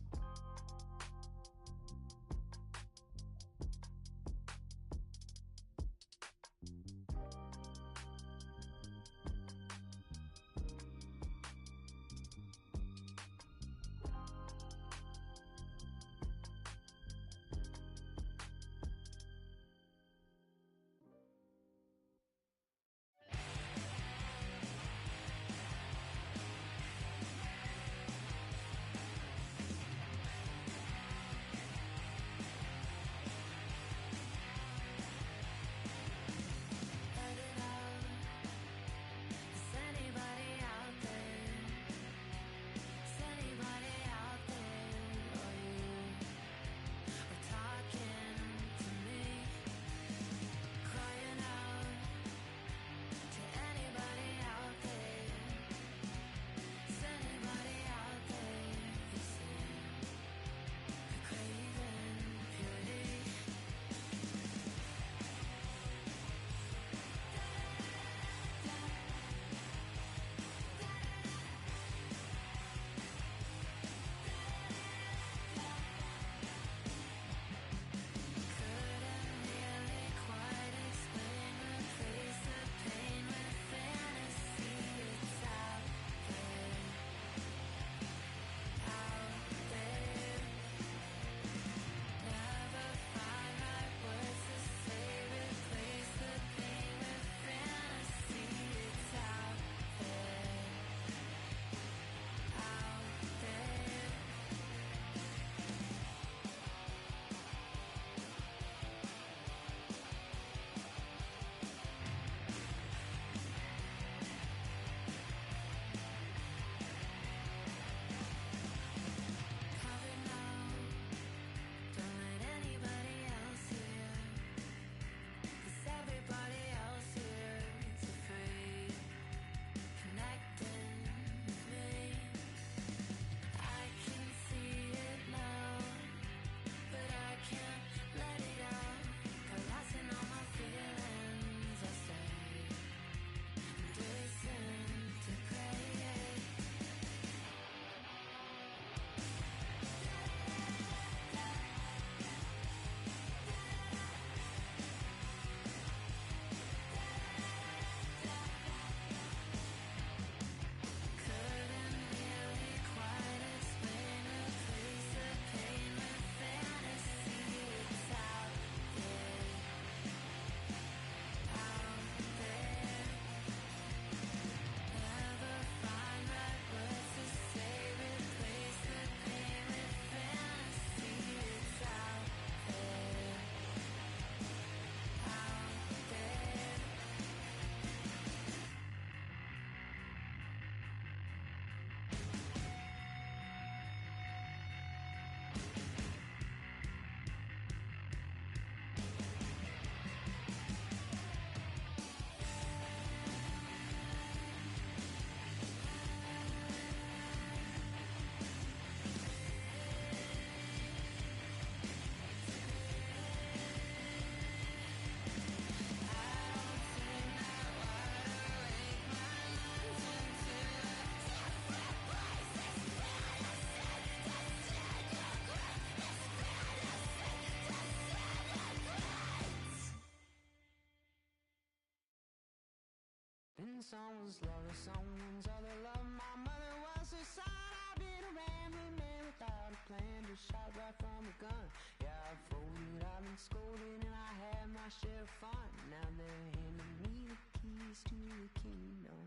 someone's love or someone's other love. My mother was a son. I've been a rambling man without a plan, just shot right from a gun. Yeah, I've folded, I've been scolded, and I had my share of fun. Now they're handing me the keys to the kingdom.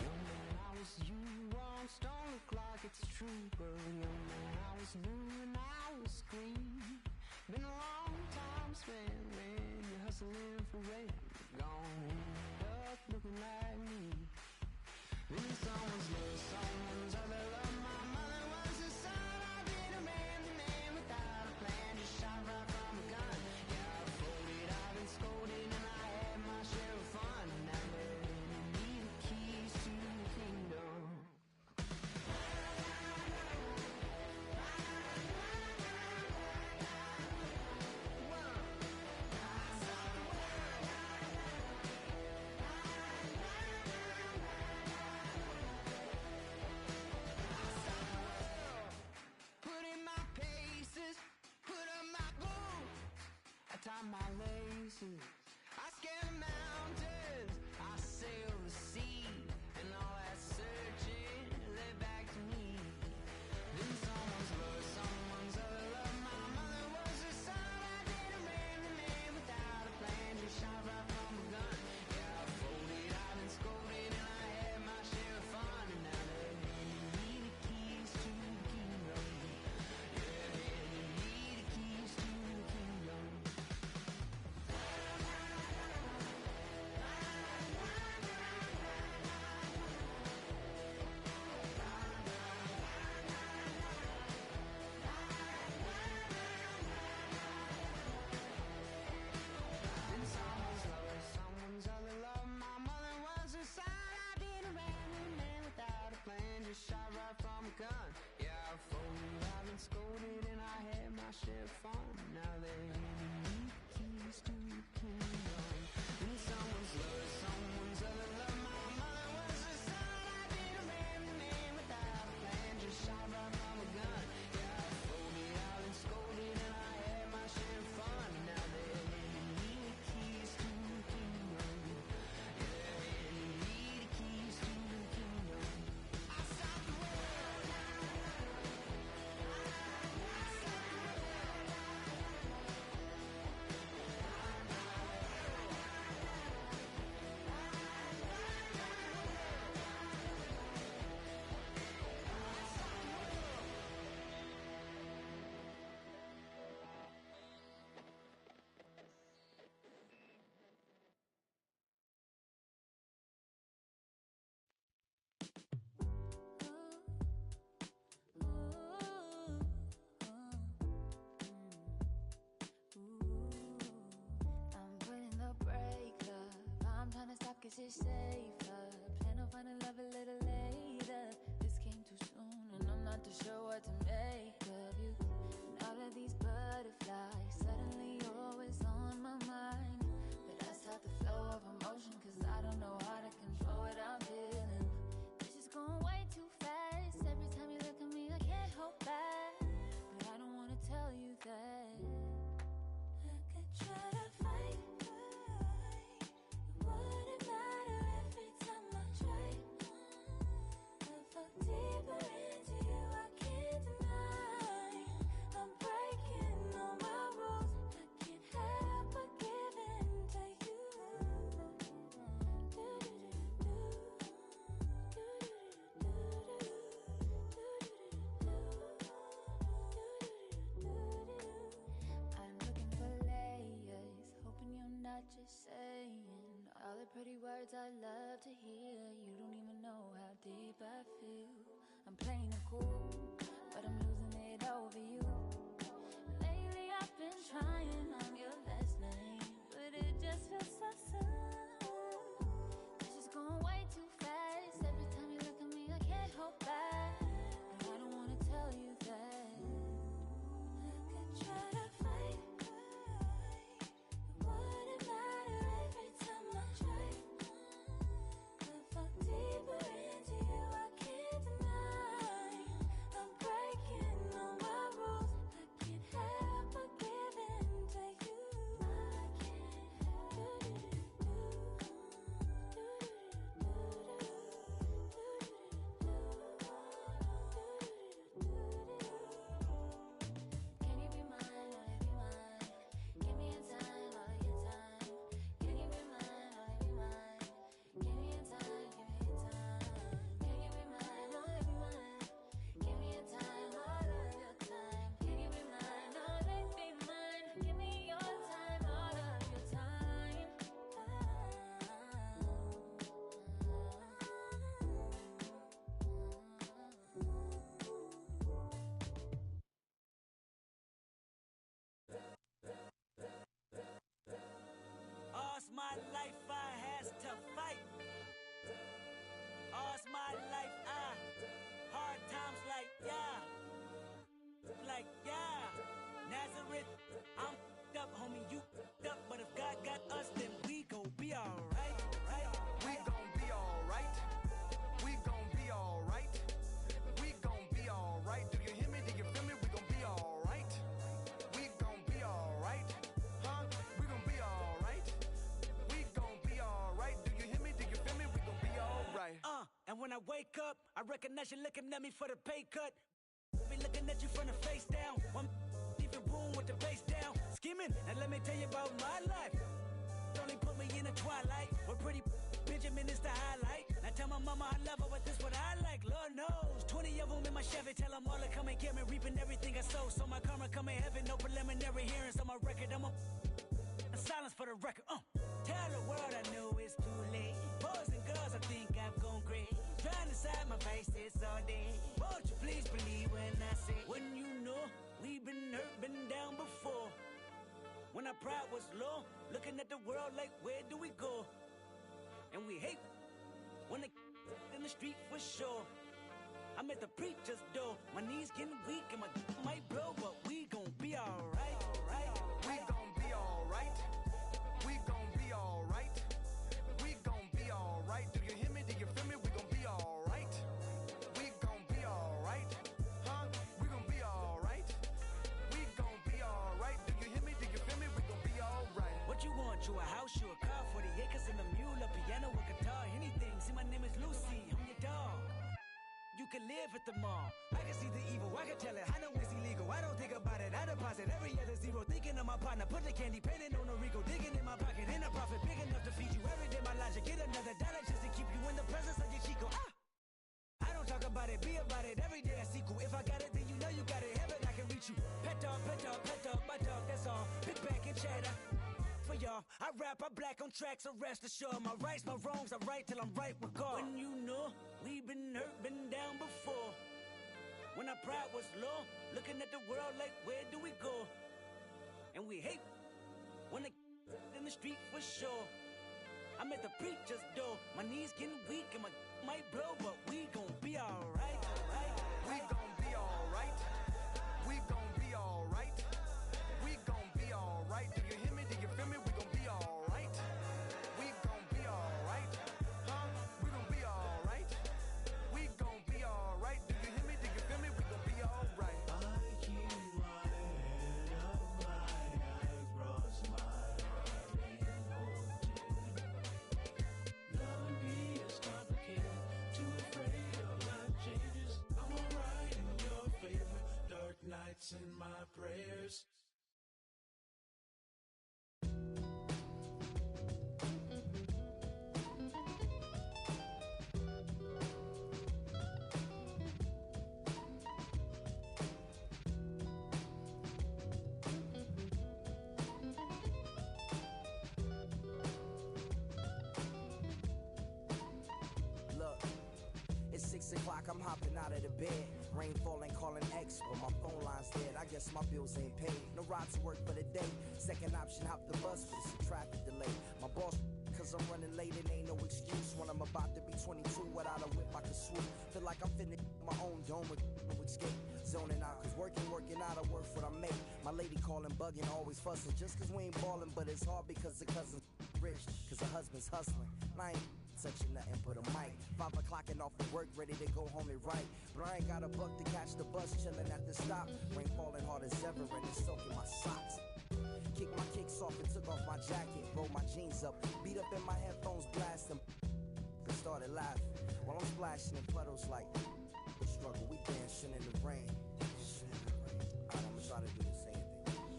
Young man, I was you once, don't look like it's true, but young man, I was new and I was green. Been a long time spent when you're hustling for rent, gone end up looking like me. Then someone's love, someone's other love. My mother was a son. I've been a man without a plan, just shot right from a gun. Yeah, I've folded, I've been scolded, and I had my share of fun. Now they're handing me the keys to the kingdom. Put in my paces, put up my boots, I tie my laces, I scale the mountains, I sail the sea, and all that searching led back to me. Then someone's love, someone's other love. My mother was a son. I've been a man without a plan, just shot right from a gun. Yeah, I've folded, I've been scolded, and I had my share of fun. And now they're handing me the keys to the kingdom. Yeah, handing me the keys to the kingdom. Then someone's love, someone's other love. My mother was a son. I've been a rambling man without a plan, just shot right from a gun. Yeah, I've folded, I've been scolded, and I had my share of fun. Now they're handing me the keys to the kingdom. Then someone's love, someone's other love. My mother was a son. I've been a rambling man without a plan, just shot right from a gun. Yeah, I've folded, I've been scolded, and I had my share of fun. Now they're handing me the keys to the kingdom. Yeah, handing me the keys to the kingdom. I stop the world. I stop the world. I'm putting the brake up. I'm trying to stop 'cause it's safer. Plan on finding love a little later. This came too soon and I'm not too sure what to make of you. And all of these butterflies, suddenly you're always on my mind. But I stop the flow of emotion 'cause I don't know how to control what I'm feeling. This is going way too fast. Every time you look at me I can't hold back. But I don't wanna tell you that. I could try to fight, it wouldn't matter every time I try. I fall deeper into you, I can't deny. I'm breaking all my rules, I can't help but give in to you. I'm looking for layers, hoping you're not just saying all the pretty words I love to hear. You don't even know how deep I feel. I'm playing it cool, but I'm losing it over you. Lately I've been trying on your last name, but it just feels so soon. This is going way too fast. Every time you look at me I can't hold back. But I don't wanna tell you that. I could try to fight, it wouldn't matter every time I try. I fall deeper into you, I can't deny. I'm breaking all my rules. wake up, I recognize you looking at me for the pay cut. Be looking at you from the face down. One different room with the bass down. Skimming, and let me tell you about my life. Only put me in the twilight. We're pretty Benjamin is the highlight. Now tell my mama I love her, but this what I like. Lord knows, 20 of them in my Chevy. Tell them all to come and get me, reaping everything I sow. So my karma come in heaven, no preliminary hearings on my record. I'm a silence for the record. Tell the world I know it's too late. Boys and girls, I think I've gone crazy. Trying to side my face this all day. Won't you please believe when I say, when you know we've been hurt, been down before. When our pride was low, looking at the world like, where do we go? And we hate when they in the street for sure. I'm at the preacher's door, my knees getting weak and my might blow, but we gon' be alright. We gon' be alright. We gon' be alright. We gon' be alright. Do you hear me? Do you feel me? We gon' be alright. We gon' be alright. Huh? We gon' be alright. We gon' be alright. Do you hear me? Do you feel me? We gon' be alright. What you want? You a house, you a car, 40 acres and a mule, a piano, a guitar, anything. See, my name is Lucy, I'm your dog. You can live at the mall. I can see the evil, I can tell it. I know it's illegal, I don't think about it. I deposit every other zero, thinking of my partner. Put the candy painting on a Rico, digging in my pocket. In a profit big enough to feed you every day. My logic, get another dollar just to keep you in the presence of your Chico. I don't talk about it, be about it. Every day I sequel. If I got it, then you know you got it. Heaven, I can reach you. Pet dog, my dog, that's all. Pick back and chatter. For y'all, I rap, I black on tracks, so rest assured. My rights, my wrongs, I right till I'm right with God. When you know we've been hurt, been down before. When our pride was low, looking at the world like, where do we go? And we hate when they in the street for sure. I'm at the preacher's door, my knees getting weak and my might blow, but we gon' be alright. We gon' be alright. We gon' be alright. We gon' be alright. Do you hear me? Do you feel me? We gon' be alright. We gon' be alright. Huh? We gon' be alright. We gon' be alright. Do you hear me? Do you feel me? We gon' be alright. I keep my head up high, I cross my heart and hope to love be as complicated, too afraid of life changes. I'm alright in your favor, dark nights in my prayers. Look, it's 6 o'clock, I'm hopping out of the bed. Rain falling, calling X, but my phone line's dead. I guess my bills ain't paid. No ride to work for the day. Second option, hop the bus, but it's a traffic delay. My boss, cause I'm running late, it ain't no excuse. When I'm about to be 22, without a whip, I can swoop. Feel like I'm finna my own dome with no escape. Zoning out, cause working out, I work what I make. My lady calling, bugging, always fussing. Just cause we ain't ballin', but it's hard because the cousin's rich. Cause the husband's hustling. I ain't touching nothing but a mic. 5 o'clock and off of work, ready to go home and write. But I ain't got a buck to catch the bus, chillin' at the stop. Rain falling hard as ever and it's soaking my socks. Kick my kicks off and took off my jacket. Rolled my jeans up, beat up in my headphones, blasting. And started laughing while I'm splashing in puddles like the struggle. We dancing in the rain. Alright, I'ma try to do the same thing.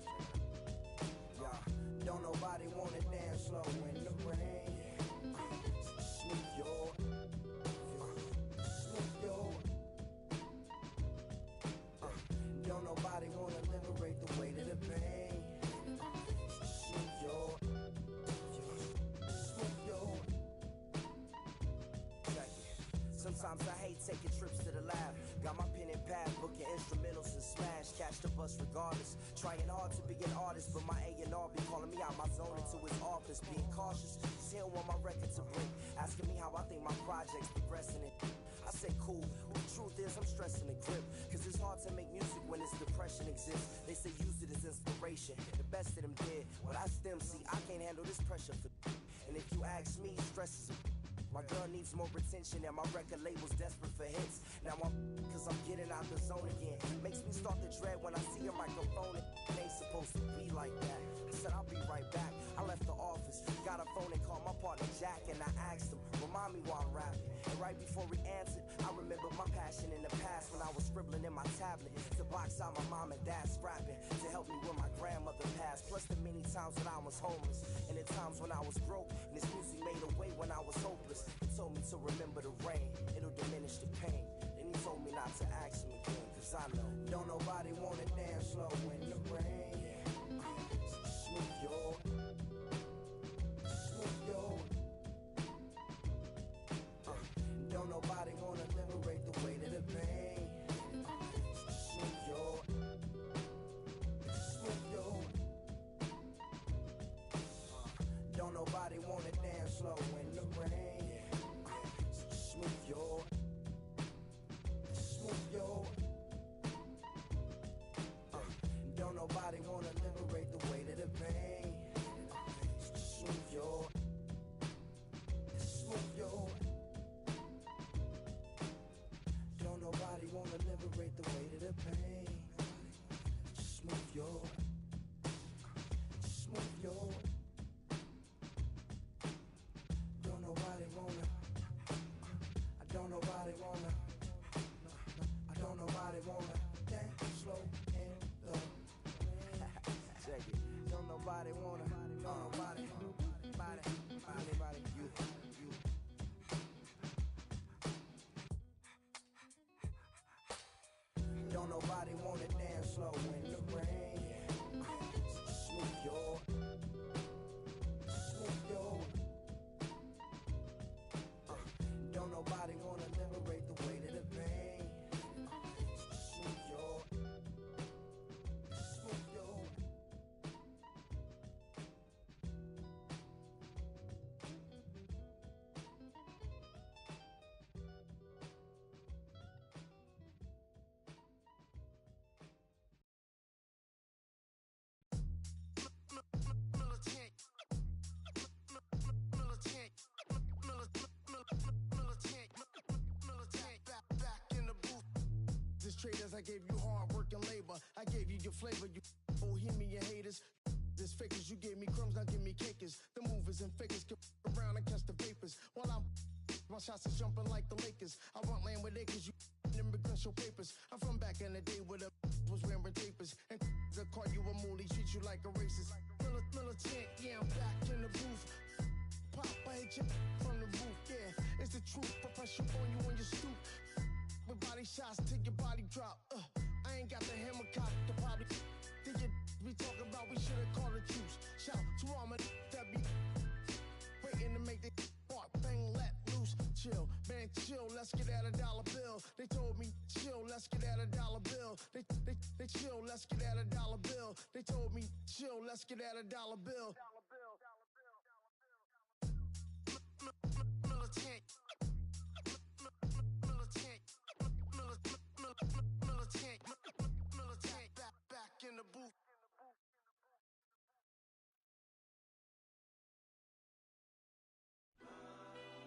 Yeah, don't nobody wanna dance slow in the rain. Smooth your, don't nobody wanna liberate the weight of the pain. Smooth your. Sometimes I hate taking trips to the lab. Got my pen and pad, booking instrumentals and smash. Catch the bus regardless. Trying hard to be an artist, but my A&R be calling me out my zone into his office. Being cautious, cause he don't want my record to break. Asking me how I think my project's progressing it. I say cool, but the truth is I'm stressing the grip. Cause it's hard to make music when this depression exists. They say use it as inspiration. The best of them did, but I still see I can't handle this pressure for. And if you ask me, stress is a. My girl needs more attention and my record label's desperate for hits. Now I'm cause I'm getting out the zone again. Makes me start to dread when I see a microphone. It ain't supposed to be like that. I said I'll be right back. I left the office, got a phone and called my partner Jack, and I asked him, remind me while I'm rapping. And right before he answered, I remember my passion in the past when I was scribbling in my tablet to box out my mom and dad's rapping to help me when my grandmother passed. Plus the many times when I was homeless and the times when I was broke. And this music made a way when I was hopeless. He told me to remember the rain, it'll diminish the pain. Then he told me not to ask him again, cause I know don't nobody wanna dance slow in the rain. Smooth your, smooth your. Don't nobody wanna liberate the weight of the pain. Smooth your, smooth your. Don't nobody wanna dance slow in the rain. Smooth your, smooth your. Don't nobody wanna liberate the weight of the pain. Smooth your, smooth your. Don't nobody wanna liberate the weight of the pain. Smooth your, smooth your. Don't nobody wanna. I don't nobody wanna. I don't nobody wanna dance slow in the. Check it. Don't nobody wanna. Nobody. Anybody. You. Don't nobody wanna dance slow in the rain. Smooth your, smooth your. Don't nobody wanna liberate the weight of the pain. Smooth your, smooth your. Traders, I gave you hard work and labor. I gave you your flavor, you bohemian haters. This fakers, you gave me crumbs, now give me cakers. The movers and fakers get around and catch the vapors. While my shots is jumping like the Lakers. I want land with acres, you immigrants show papers. I'm from back in the day where the was wearing tapers. And the call you a moolie, treat you like a racist. Militant, yeah, I'm back in the booth. Pop, I hit you from the roof, yeah. It's the truth, but pressure on you on your stoop. With body shots till your body drop. I ain't got the hammer cock to probably think you be talking about we should've called the troops. Shout to all my that be waiting to make the spark bang let loose. Chill, man, chill, let's get at $1 bill. They told me chill, let's get at $1 bill. They chill, let's get at $1 bill. They told me chill, let's get at $1 bill. Militant. Militant, back in the booth.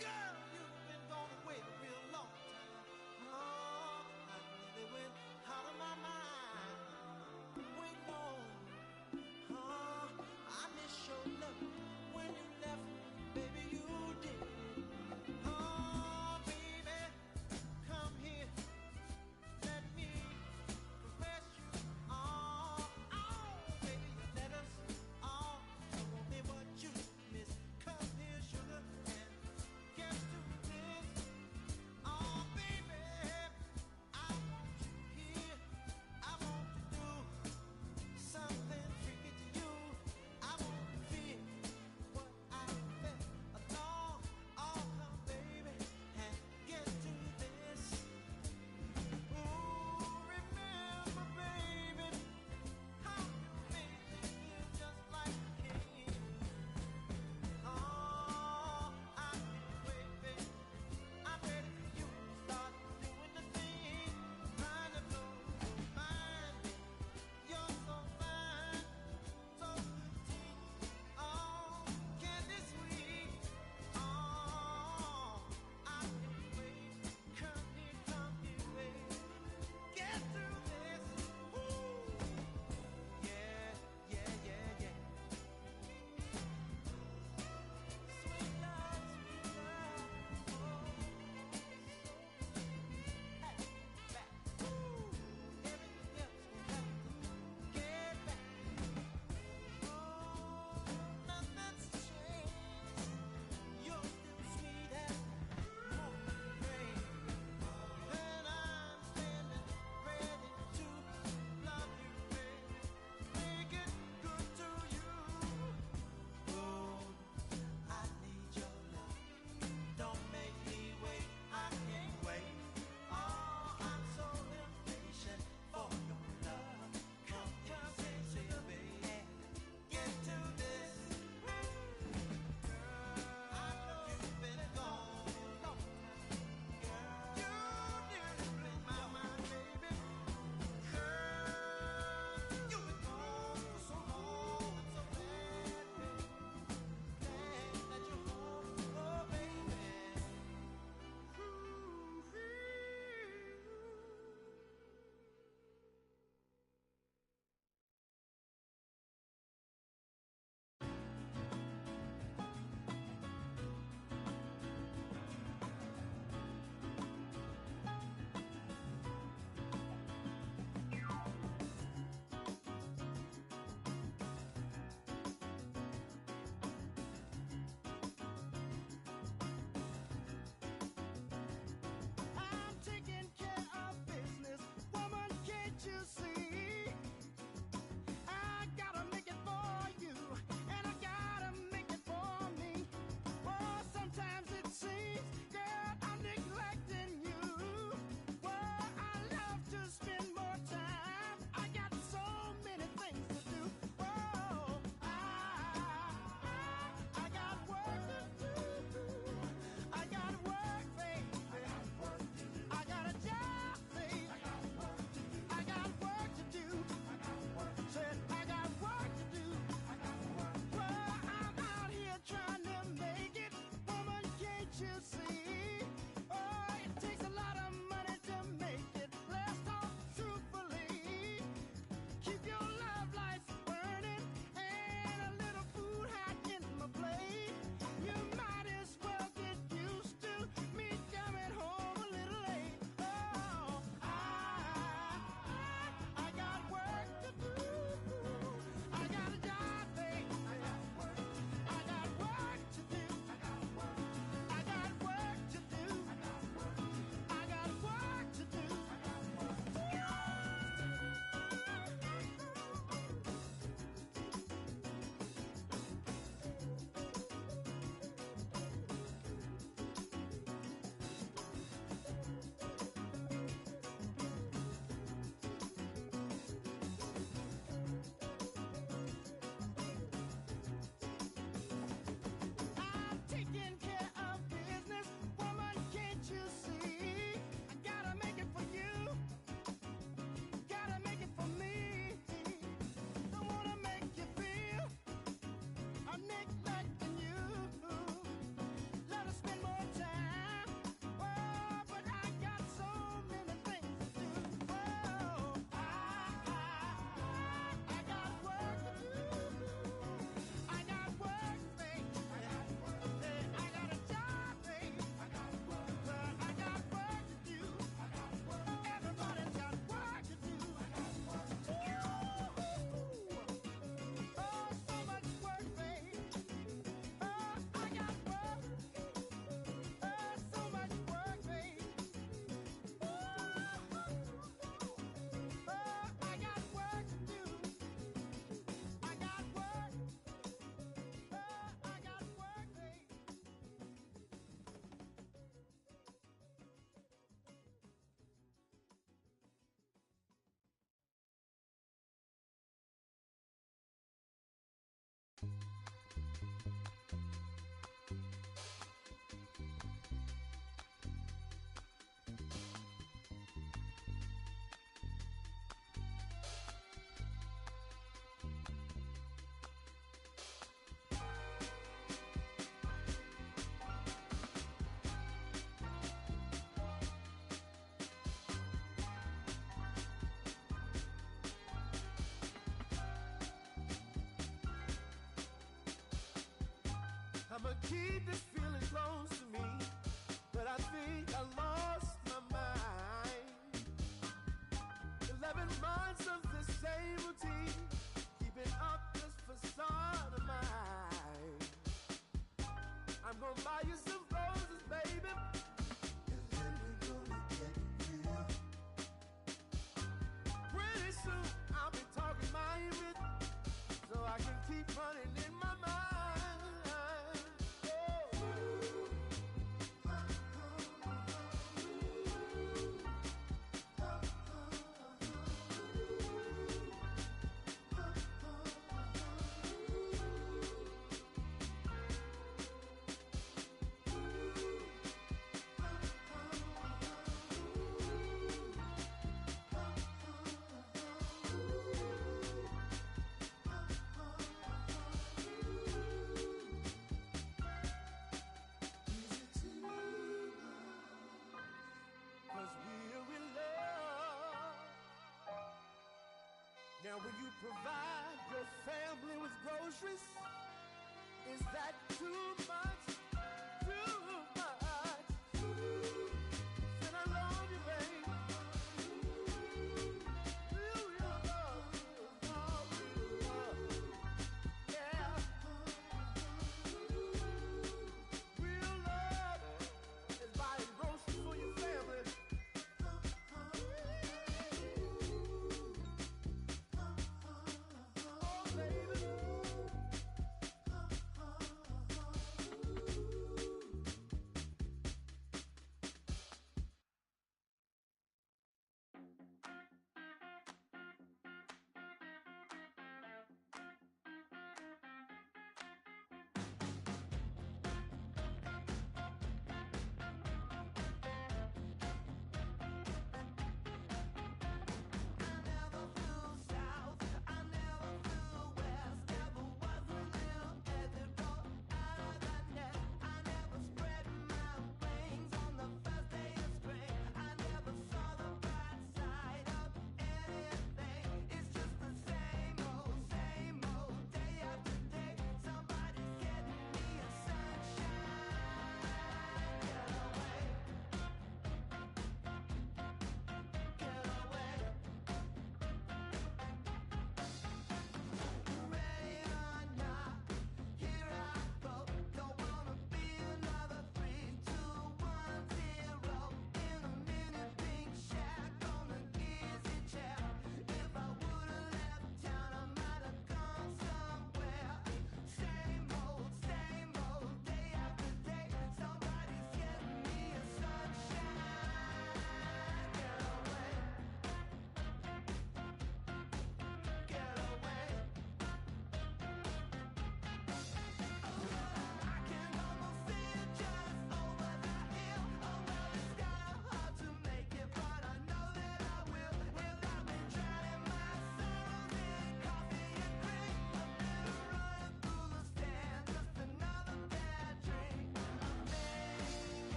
Girl, you've been gone away a real long time. Oh, I really went out of my mind. Wait long. Oh, I miss your I'ma keep this feeling close to me, but I think I lost my mind. 11 months of the same routine, keeping up this facade of mine. I'm gonna buy you some roses, baby, and then we're gonna get real. Pretty soon I'll be talking my rhythm, so I can keep running in my mind. Now will you provide your family with groceries? Is that too much? Too much? Said I love you, babe. Real love. Yeah. Real love is buying groceries for your family.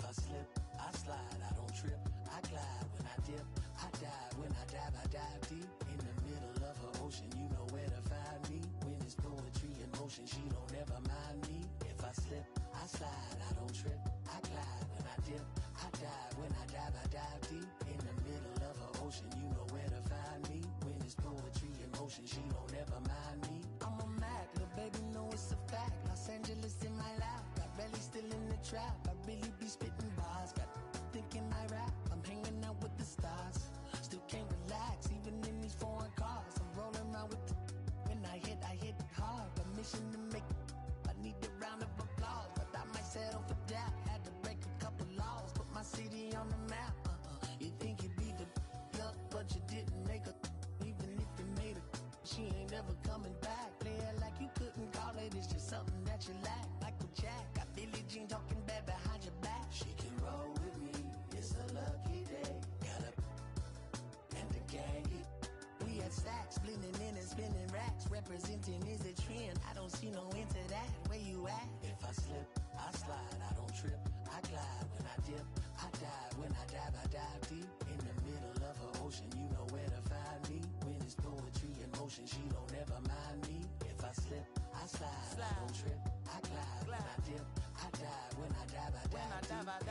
I slip, I slide, I don't trip, I glide when I dip, I dive when I dive deep. In the middle of her ocean, you know where to find me. When it's poetry in motion, she don't ever mind me. If I slip, I slide, I don't trip, I glide when I dip, I dive when I dive deep. In the middle of her ocean, you know where to find me. When it's poetry in motion, she don't ever mind me. I'm a Mac, little baby, know it's a fact. Los Angeles in my lap, got belly still in the trap. I really be spitting bars, got thinking I rap. I'm hanging out with the stars, still can't relax, even in these foreign cars. I'm rolling around with the when I hit hard. Permission to make, I need a round of applause, but I might settle for that. Had to break a couple laws, put my city on the map. You think you beat the luck, but you didn't make a. Even if you made a, she ain't never coming back. Play it like you couldn't call it, it's just something that you lack. Michael Jack, got Billie Jean talking bad behind your back. She can roll with me, it's a lucky day. Got up and the gang. We had stacks, blending in and spinning racks. Representing is a trend, I don't see no end to that. Where you at? If I slip, I slide, I don't trip, I glide when I dip, I dive when I dive deep. In the middle of her ocean, you know where to find me. When it's poetry in motion, she don't ever mind me. If I slip, I slide, I don't trip, I glide when I dip, I dive when I dive deep.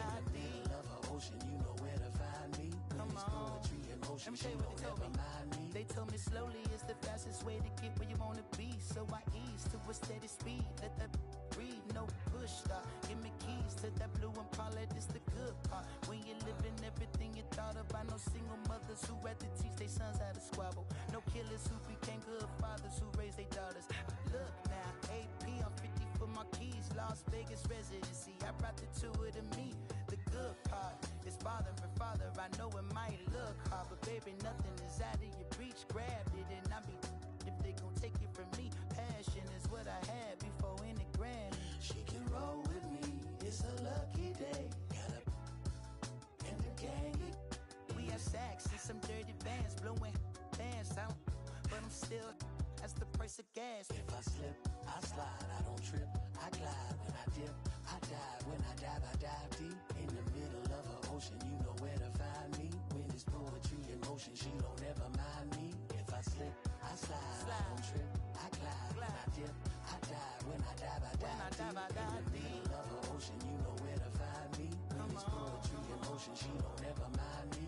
In the middle of her ocean, you know where to find me. When it's poetry in motion, she don't ever mind me. They told me slowly is the fastest way to get where you wanna be. So I ease to a steady speed. Let that breathe, no push stop. Give me keys to that blue Impala, this the good part. When you're living everything you thought about. No single mothers who had to teach their sons how to squabble. No killers who became good fathers who raised their daughters. Look now, AP, I'm 50 for my keys. Las Vegas residency, I brought the two of to me. The good part is father and father. I know it might look hard, but baby, nothing is out of your reach. Grabbed it and I be if they gon' take it from me. Passion is what I had before any grand. She can roll with me, it's a lucky day. Got up and the gang. We have sacks and some dirty bands, blowing bands out, but I'm still, that's the price of gas. If I slip, I slide, I don't trip, I glide when I dip, I dive when I dive deep. In the middle of her ocean, you know where to find me. When it's poetry in motion, she don't ever mind me. If I slip, I slide, I don't trip, I glide when I dip, I dive when I dive deep. In the middle of her ocean, you know where to find me. When it's poetry in motion, she don't ever mind me.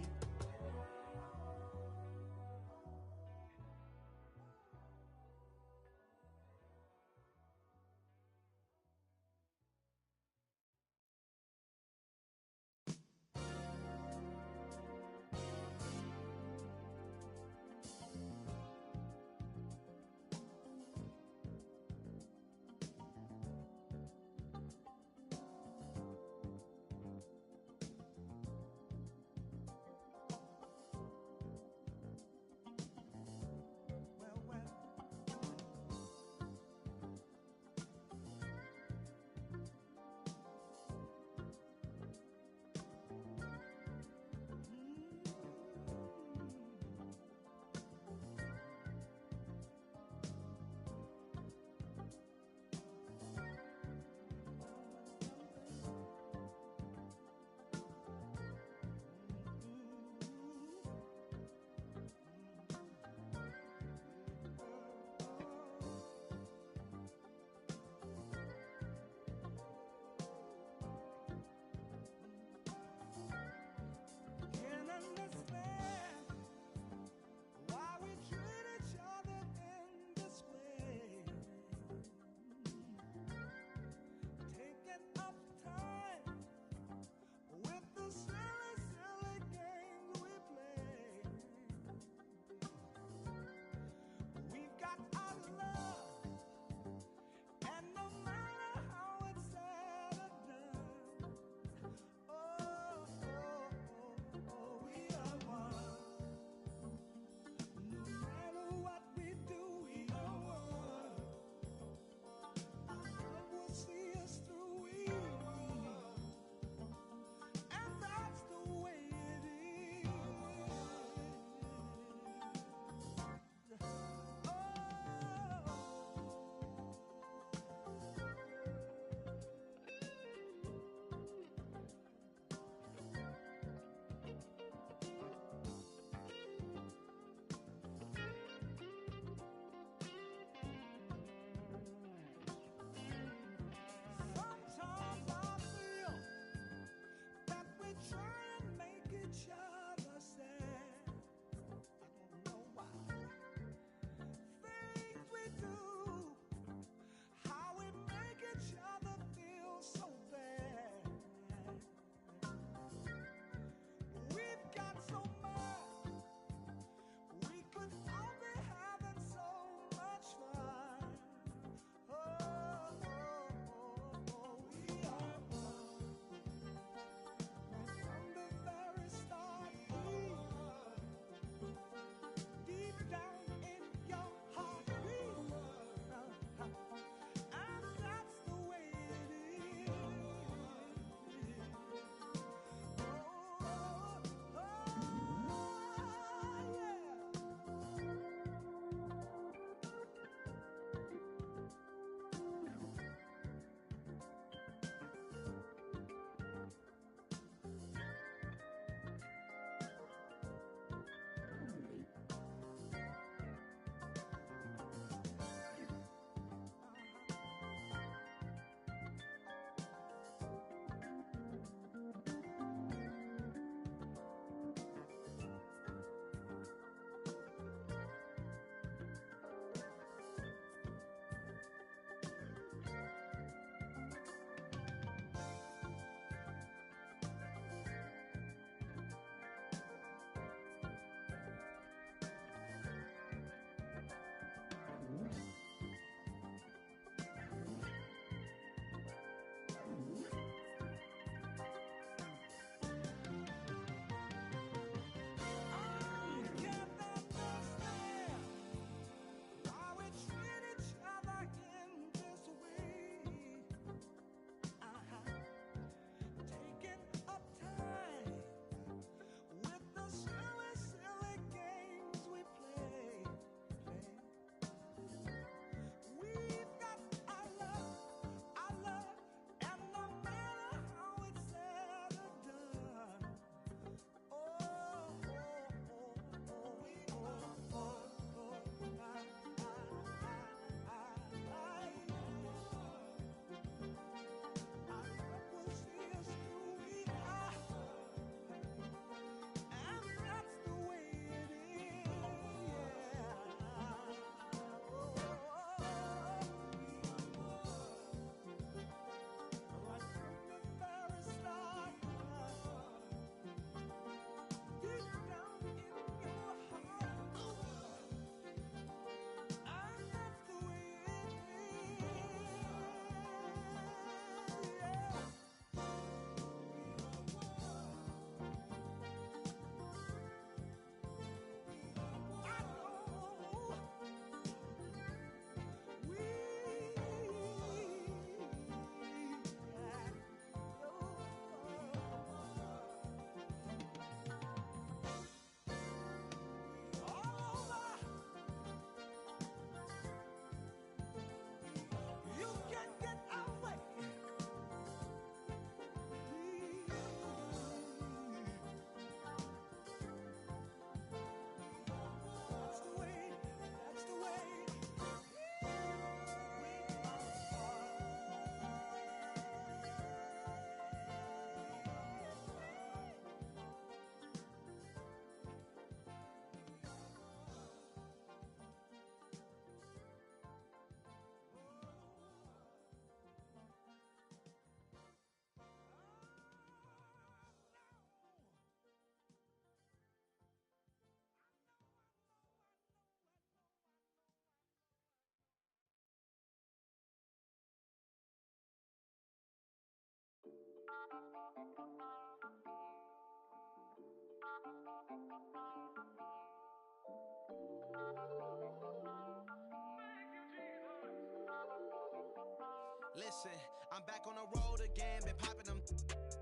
Listen, I'm back on the road again, been popping them.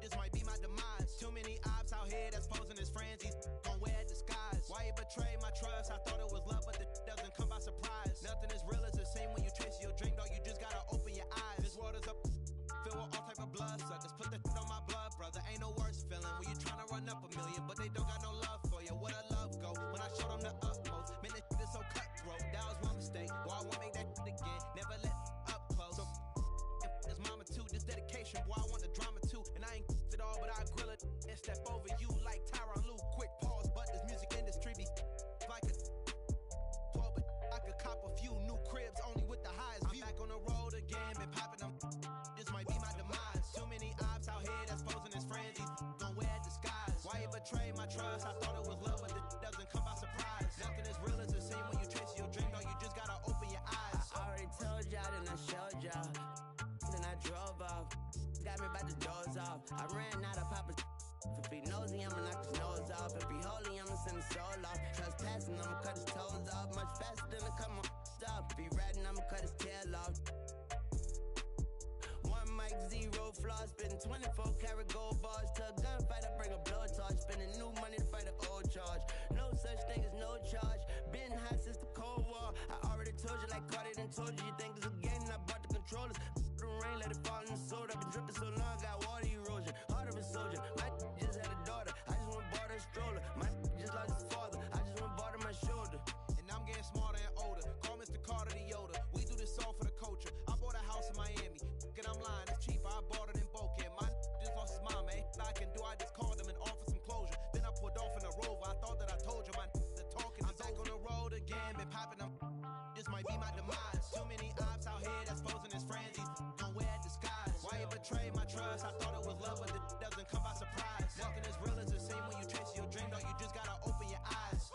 This might be my demise. Too many ops out here that's posing as friends. These gon' wear disguise. Why you betray my trust? I thought it was love, but the doesn't come by surprise. Nothing is real as it seems when you chase your dream, dog. You just gotta open your eyes. This world is up, filled with all type of blood suckers. Put the on my blood, brother. Ain't no worse feeling when you tryna run up a million, but they don't got no love for you. Where the love go? When I showed them the utmost, man, this is so cutthroat. That was one mistake. Boy, I won't make that again. Never let up close. So his mama too, this dedication, boy, I want the drama too. And I ain't it all, but I grill it and step over you like Tyronn Lue. Quick pause, but this music industry be like a 12, but I could cop a few new cribs only with the highest view. I'm back on the road again, been popping them. This might be my demise. Too many ops out here that's posing as friends. These gon' wear disguise. Why you betray my trust? I thought it was love, but it doesn't come by surprise. Nothing is real as it seems when you chase your dream, dog. You just gotta open your eyes. I already told y'all, then I showed y'all. Then I drove off, got me by the doors off. I ran out of Papa's. If he nosy, I'ma knock his nose off. If he holy, I'ma send his soul off. Trespassing, I'ma cut his toes off. Much faster than a come on stop. If he ratting, I'ma cut his tail off. One mic, zero flaws. Spitting 24 karat gold bars. To a gunfight, I bring a blowtorch. Spending new money to fight an old charge. No such thing as no charge. Been high since the Cold War. I already told you like Cardi done told you. You think it's a game and I bought the controllers. The rain, let it fall in the soda. I've been dripping so long, got water erosion. Heart of a soldier. My just had a daughter. I just went bought her a stroller. My just lost his father. I just went bought her my shoulder. And I'm getting smarter and older. Call Mr. Carter the Yoda. We do this all for the culture. I bought a house in Miami. And I'm lying, it's cheaper. I bought it in Boca. My just lost his mom, man. I can do, I just called him and offered some closure. Then I pulled off in a Rover. I thought that I told you, my the talking. I'm back on the road again, been popping them. This might be my demise. Too many ops out here that's posing as friends. These gon' wear disguise. Why you betray my trust? I thought it was love, but it doesn't come by surprise. Nothing is real as it seems when you chase your dream, dog. You just gotta open your eyes.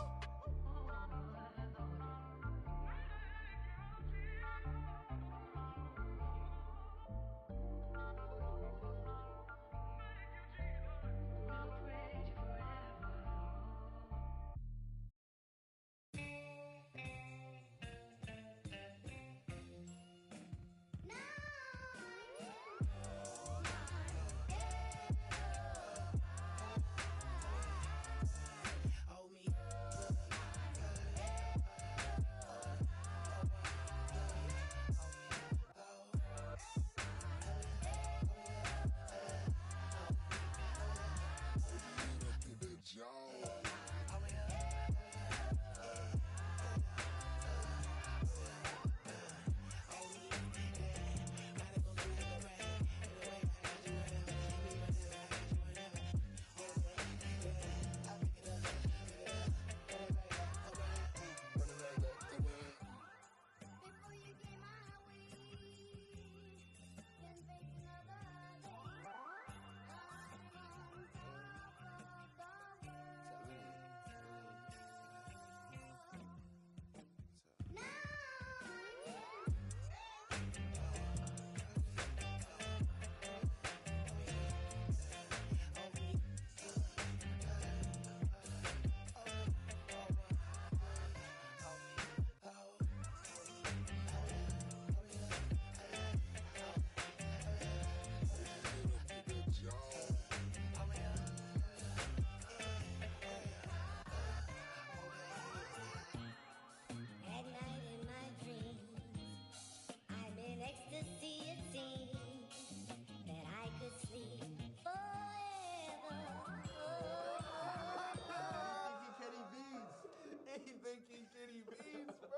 thinking Kenny Beans, bro.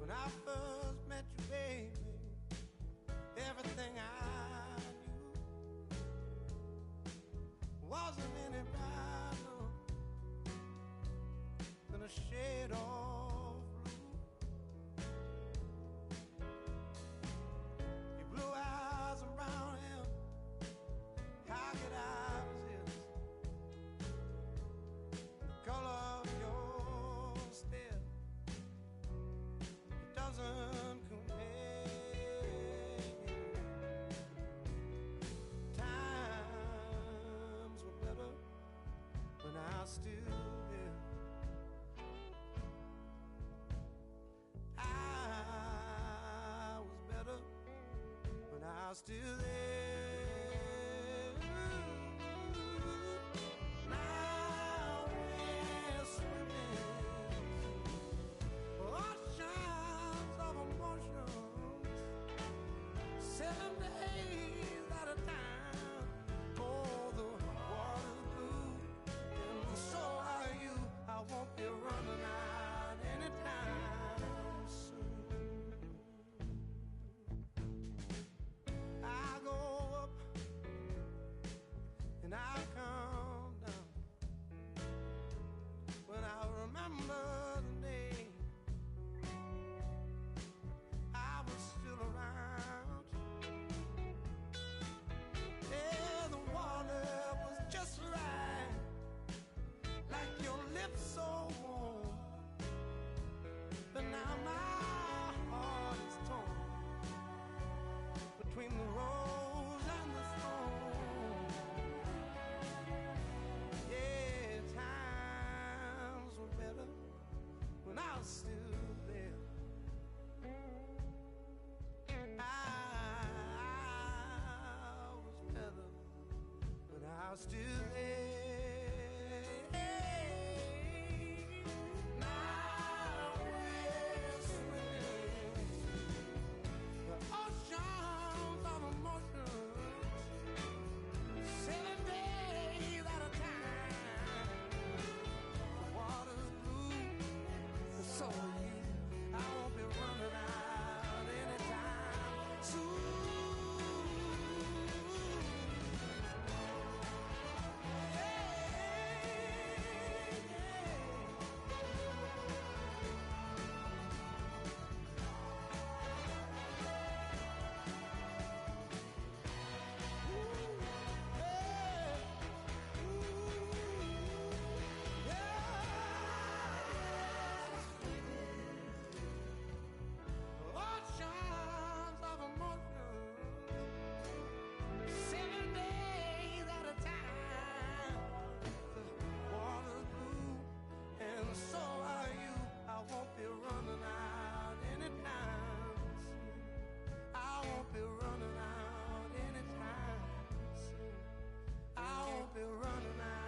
When I first met you, baby, everything I knew wasn't any brighter than a shade of blue. Your blue eyes around him, how could I resist? The color of your step, still there. I was better when I was still there. Now we're swimming oceans of emotions, 7 days at a time. Oh, the water's blue, and so are you. I won't be running out anytime soon. I go up and I come down when I remember the day I was still around. Yeah, the water was just right, like your lips so warm. But now my heart is torn between the rose and the thorn. Yeah, times were better when I was still there. I was better when I was still there. Now we're swimming the oceans of emotions, 7 days at a time. The water's blue, and so are you. I won't be running out anytime soon. Oceans of emotions, 7 days at a time. The water's blue, and so are you. I won't be running out anytime soon. I won't be running out anytime soon. I won't be running out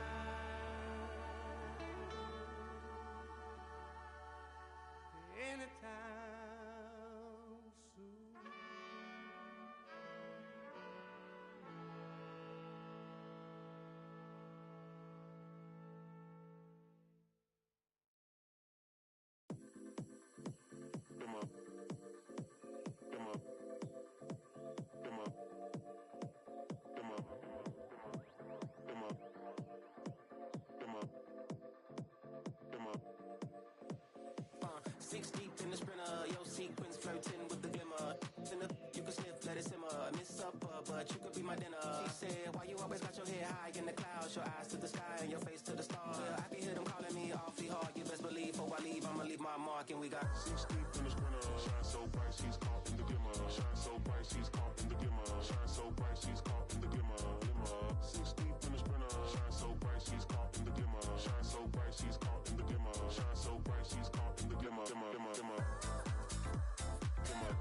anytime soon. Come up. Come up. Come up. Come up. Come up. Come up. Come up. 6 deep in the sprinter, your sequence flirting with the glimmer. You can sniff, let it simmer. Miss supper, but you could be my dinner. She said, why you always got your head high in the clouds? Your eyes to the sky and your face to the stars. Well, I can hear them calling me awfully hard. You best believe before I leave, I'ma leave my mark. And we got 6 deep in the sprinter. Shine so bright, she's caught in the glimmer. Shine so bright, she's caught in the glimmer. Shine so bright, she's caught in the glimmer. 6 deep in the sprinter. Shine so bright, she's caught in the glimmer. Shine so bright, she's caught in the glimmer. Shine so bright, she's caught in the glimmer. Glimmer, glimmer, glimmer. Glimmer.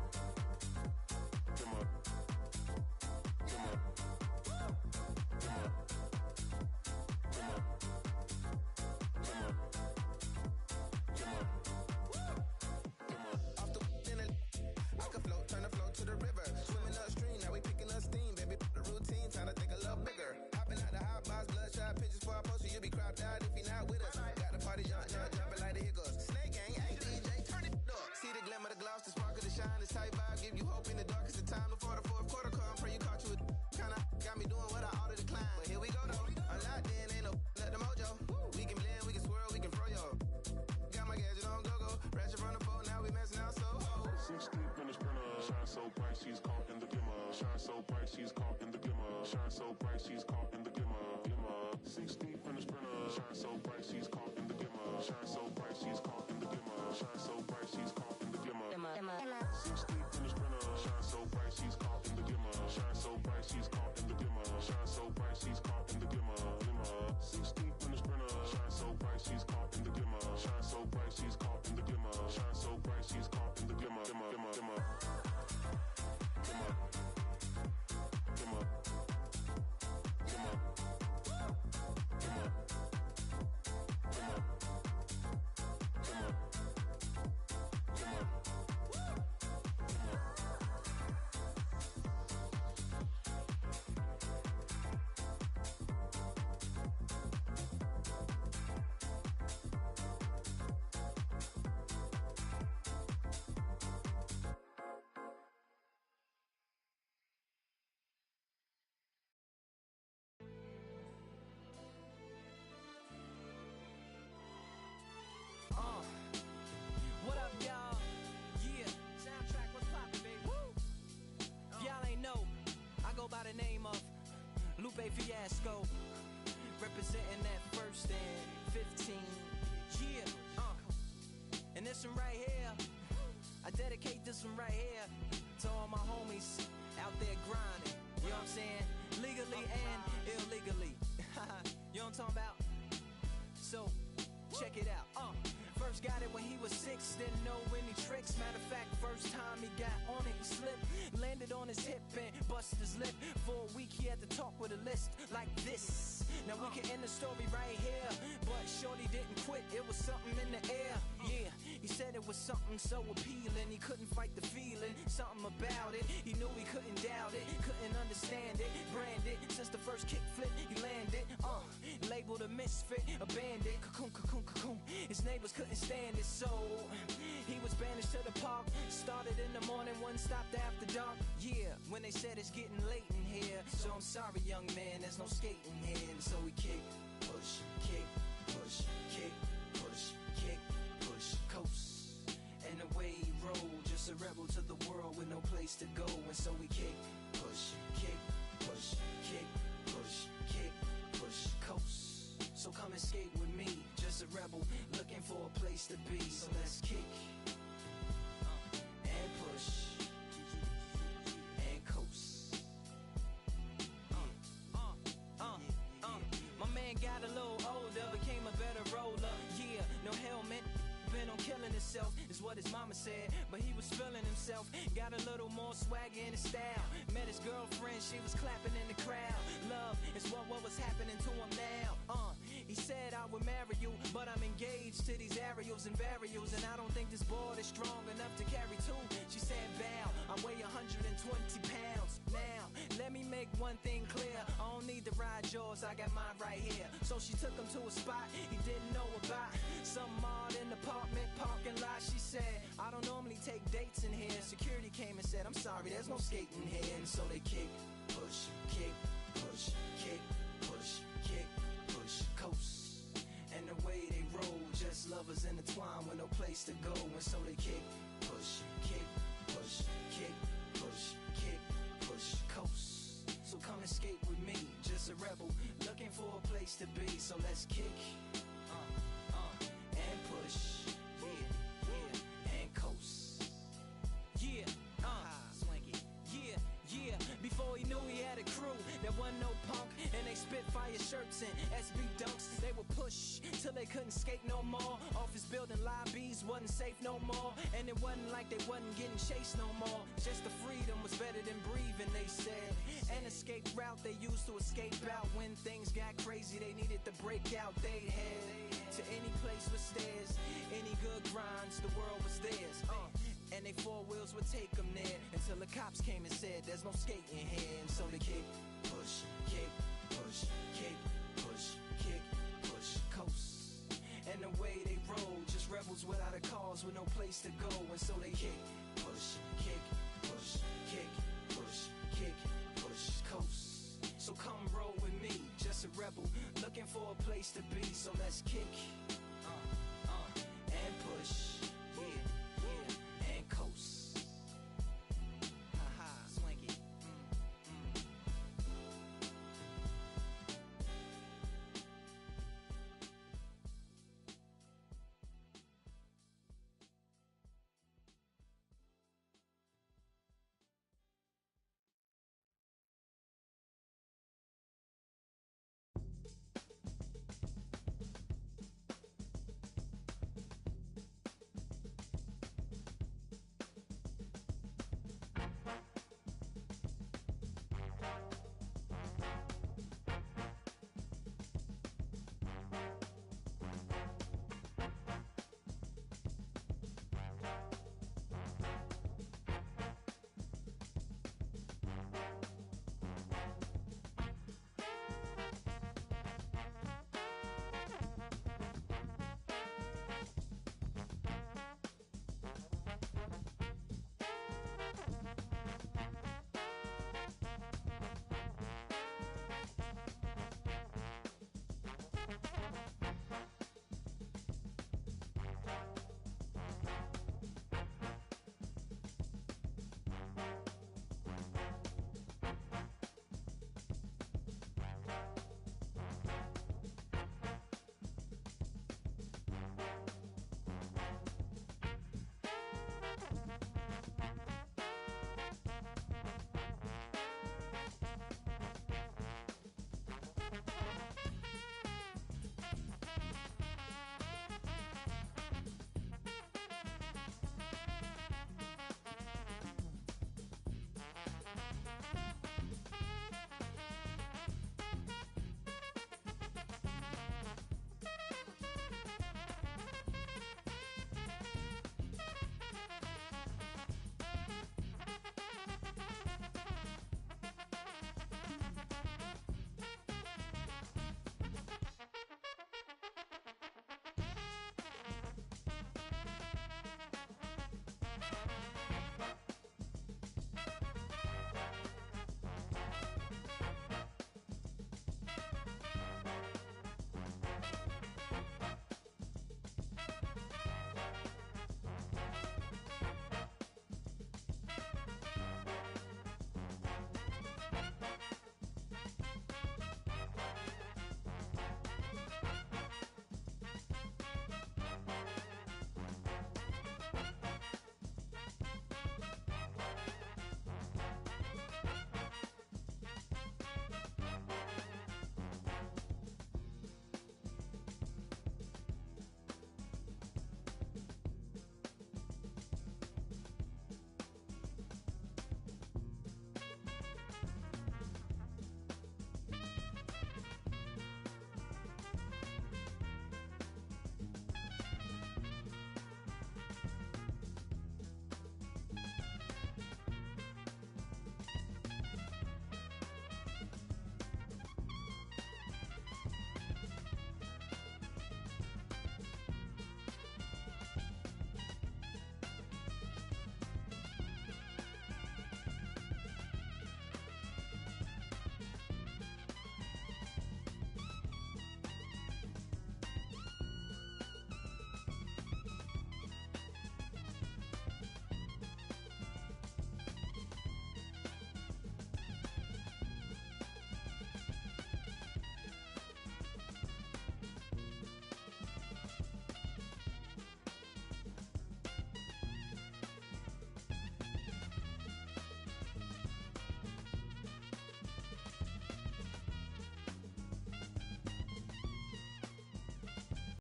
Glimmer. Glimmer. Glimmer. Glimmer. Glimmer. Glimmer. Off the dinner, I could float, turn the float to the river. Swimming upstream, now we picking up steam, baby. The routine, time to think a little bigger. Hopping out the hot box, bloodshot pictures for our poster. You be cropped out if you're not with us. Got the party jumping like the hiccups. Snake gang, hey DJ, turn it up. See the glimmer, the gloss, the sparkle, the shine, this tight vibe, give you hope in the darkest of time. Before the fourth quarter come, pray you caught you with kinda got me doing what I ought to decline. But here we go though, I'm locked in, ain't no let the mojo. We can blend, we can swirl, we can throw yo. Got my gadget on go-go, ratchet from the phone, now we messing out so. 6 deep in the sprinter. Shine so bright, she's caught in the glimmer. Shine so bright, she's caught in the glimmer. Shine so bright, she's caught in the glimmer. Glimmer. 6 deep in the sprinter. Shine so bright, she's caught in the glimmer. Shine so bright, she's caught in the glimmer. Shine so bright, she's caught in the glimmer. 6 deep in the sprinter. Shine so bright, she's caught in the glimmer. Shine so bright, she's caught in the glimmer. Shine so bright, she's caught in the glimmer. Glimmer. 6 deep in the sprinter. Shine Glasgow, representing that first and 15. Yeah, and this one right here, I dedicate this one right here to all my homies out there grinding. You know what I'm saying? Legally and illegally. You know what I'm talking about? So, check it out. First got it when he was 6, didn't know any tricks. Matter of fact, first time he got on it, he slipped. Landed on his hip and busted his lip. For a week he had to talk with a list like this. Now we can end the story right here, but shorty didn't quit, it was something in the air. Yeah, he said it was something so appealing, he couldn't fight the feeling, something about it. He knew he couldn't doubt it, couldn't understand it. Branded, since the first kick flip, he landed. Labeled a misfit, a bandit. Cocoon, cocoon, cocoon. His neighbors couldn't stand it, so he was banished to the park. Started in the morning, one stopped after dark. Yeah, when they said it's getting late in here. So I'm sorry, young man, there's no skating here. And so we kick, push, kick, push, kick, push, kick, push, coast. And the way he rolled, just a rebel to the world with no place to go. And so we kick, push, kick, push, kick, push, kick, push, coast. So come and skate with me, just a rebel looking for a place to be. So let's kick and push and coast. My man got a little older, became a better roller. Yeah, no helmet, been on killing himself, is what his mama said. But he was feeling himself, got a little more swagger in his style. Met his girlfriend, she was clapping in the crowd. Love is what was happening to him now. He said I would marry you, but I'm engaged to these aerials and varials, and I don't think this board is strong enough to carry two. She said bow, I weigh 120 pounds. Now, let me make one thing clear, I don't need to ride yours, I got mine right here. So she took him to a spot he didn't know about, some odd in the apartment parking lot. She said, I don't normally take dates in here. Security came and said, I'm sorry, there's no skating here. And so they kick, push, kick, push, kick, push, kick, push, coast. And the way they roll, just lovers intertwined with no place to go. And so they kick, push, kick, push, kick, push, kick, push, coast. So come and skate with me, just a rebel looking for a place to be. So let's kick and push, and coast. Yeah, swanky. Yeah, before he knew he had a crew, there wasn't no punk, and they Spitfire shirts and SB dunks. They would push till they couldn't skate no more. Office building lobbies wasn't safe no more, and it wasn't like they wasn't getting chased no more. Just the freedom was better than breathing, they said. An escape route they used to escape out when things got crazy. They needed to break out. They'd head to any place with stairs, any good grinds, the world was theirs. And they four wheels would take them there until the cops came and said there's no skating here. And so they kick, push, kick, push, kick, push, kick, push, coast. And the way they roll, just rebels without a cause with no place to go. And so they kick, push, kick, push, kick, push, kick, push, coast. So come roll with me, just a rebel looking for a place to be. So let's kick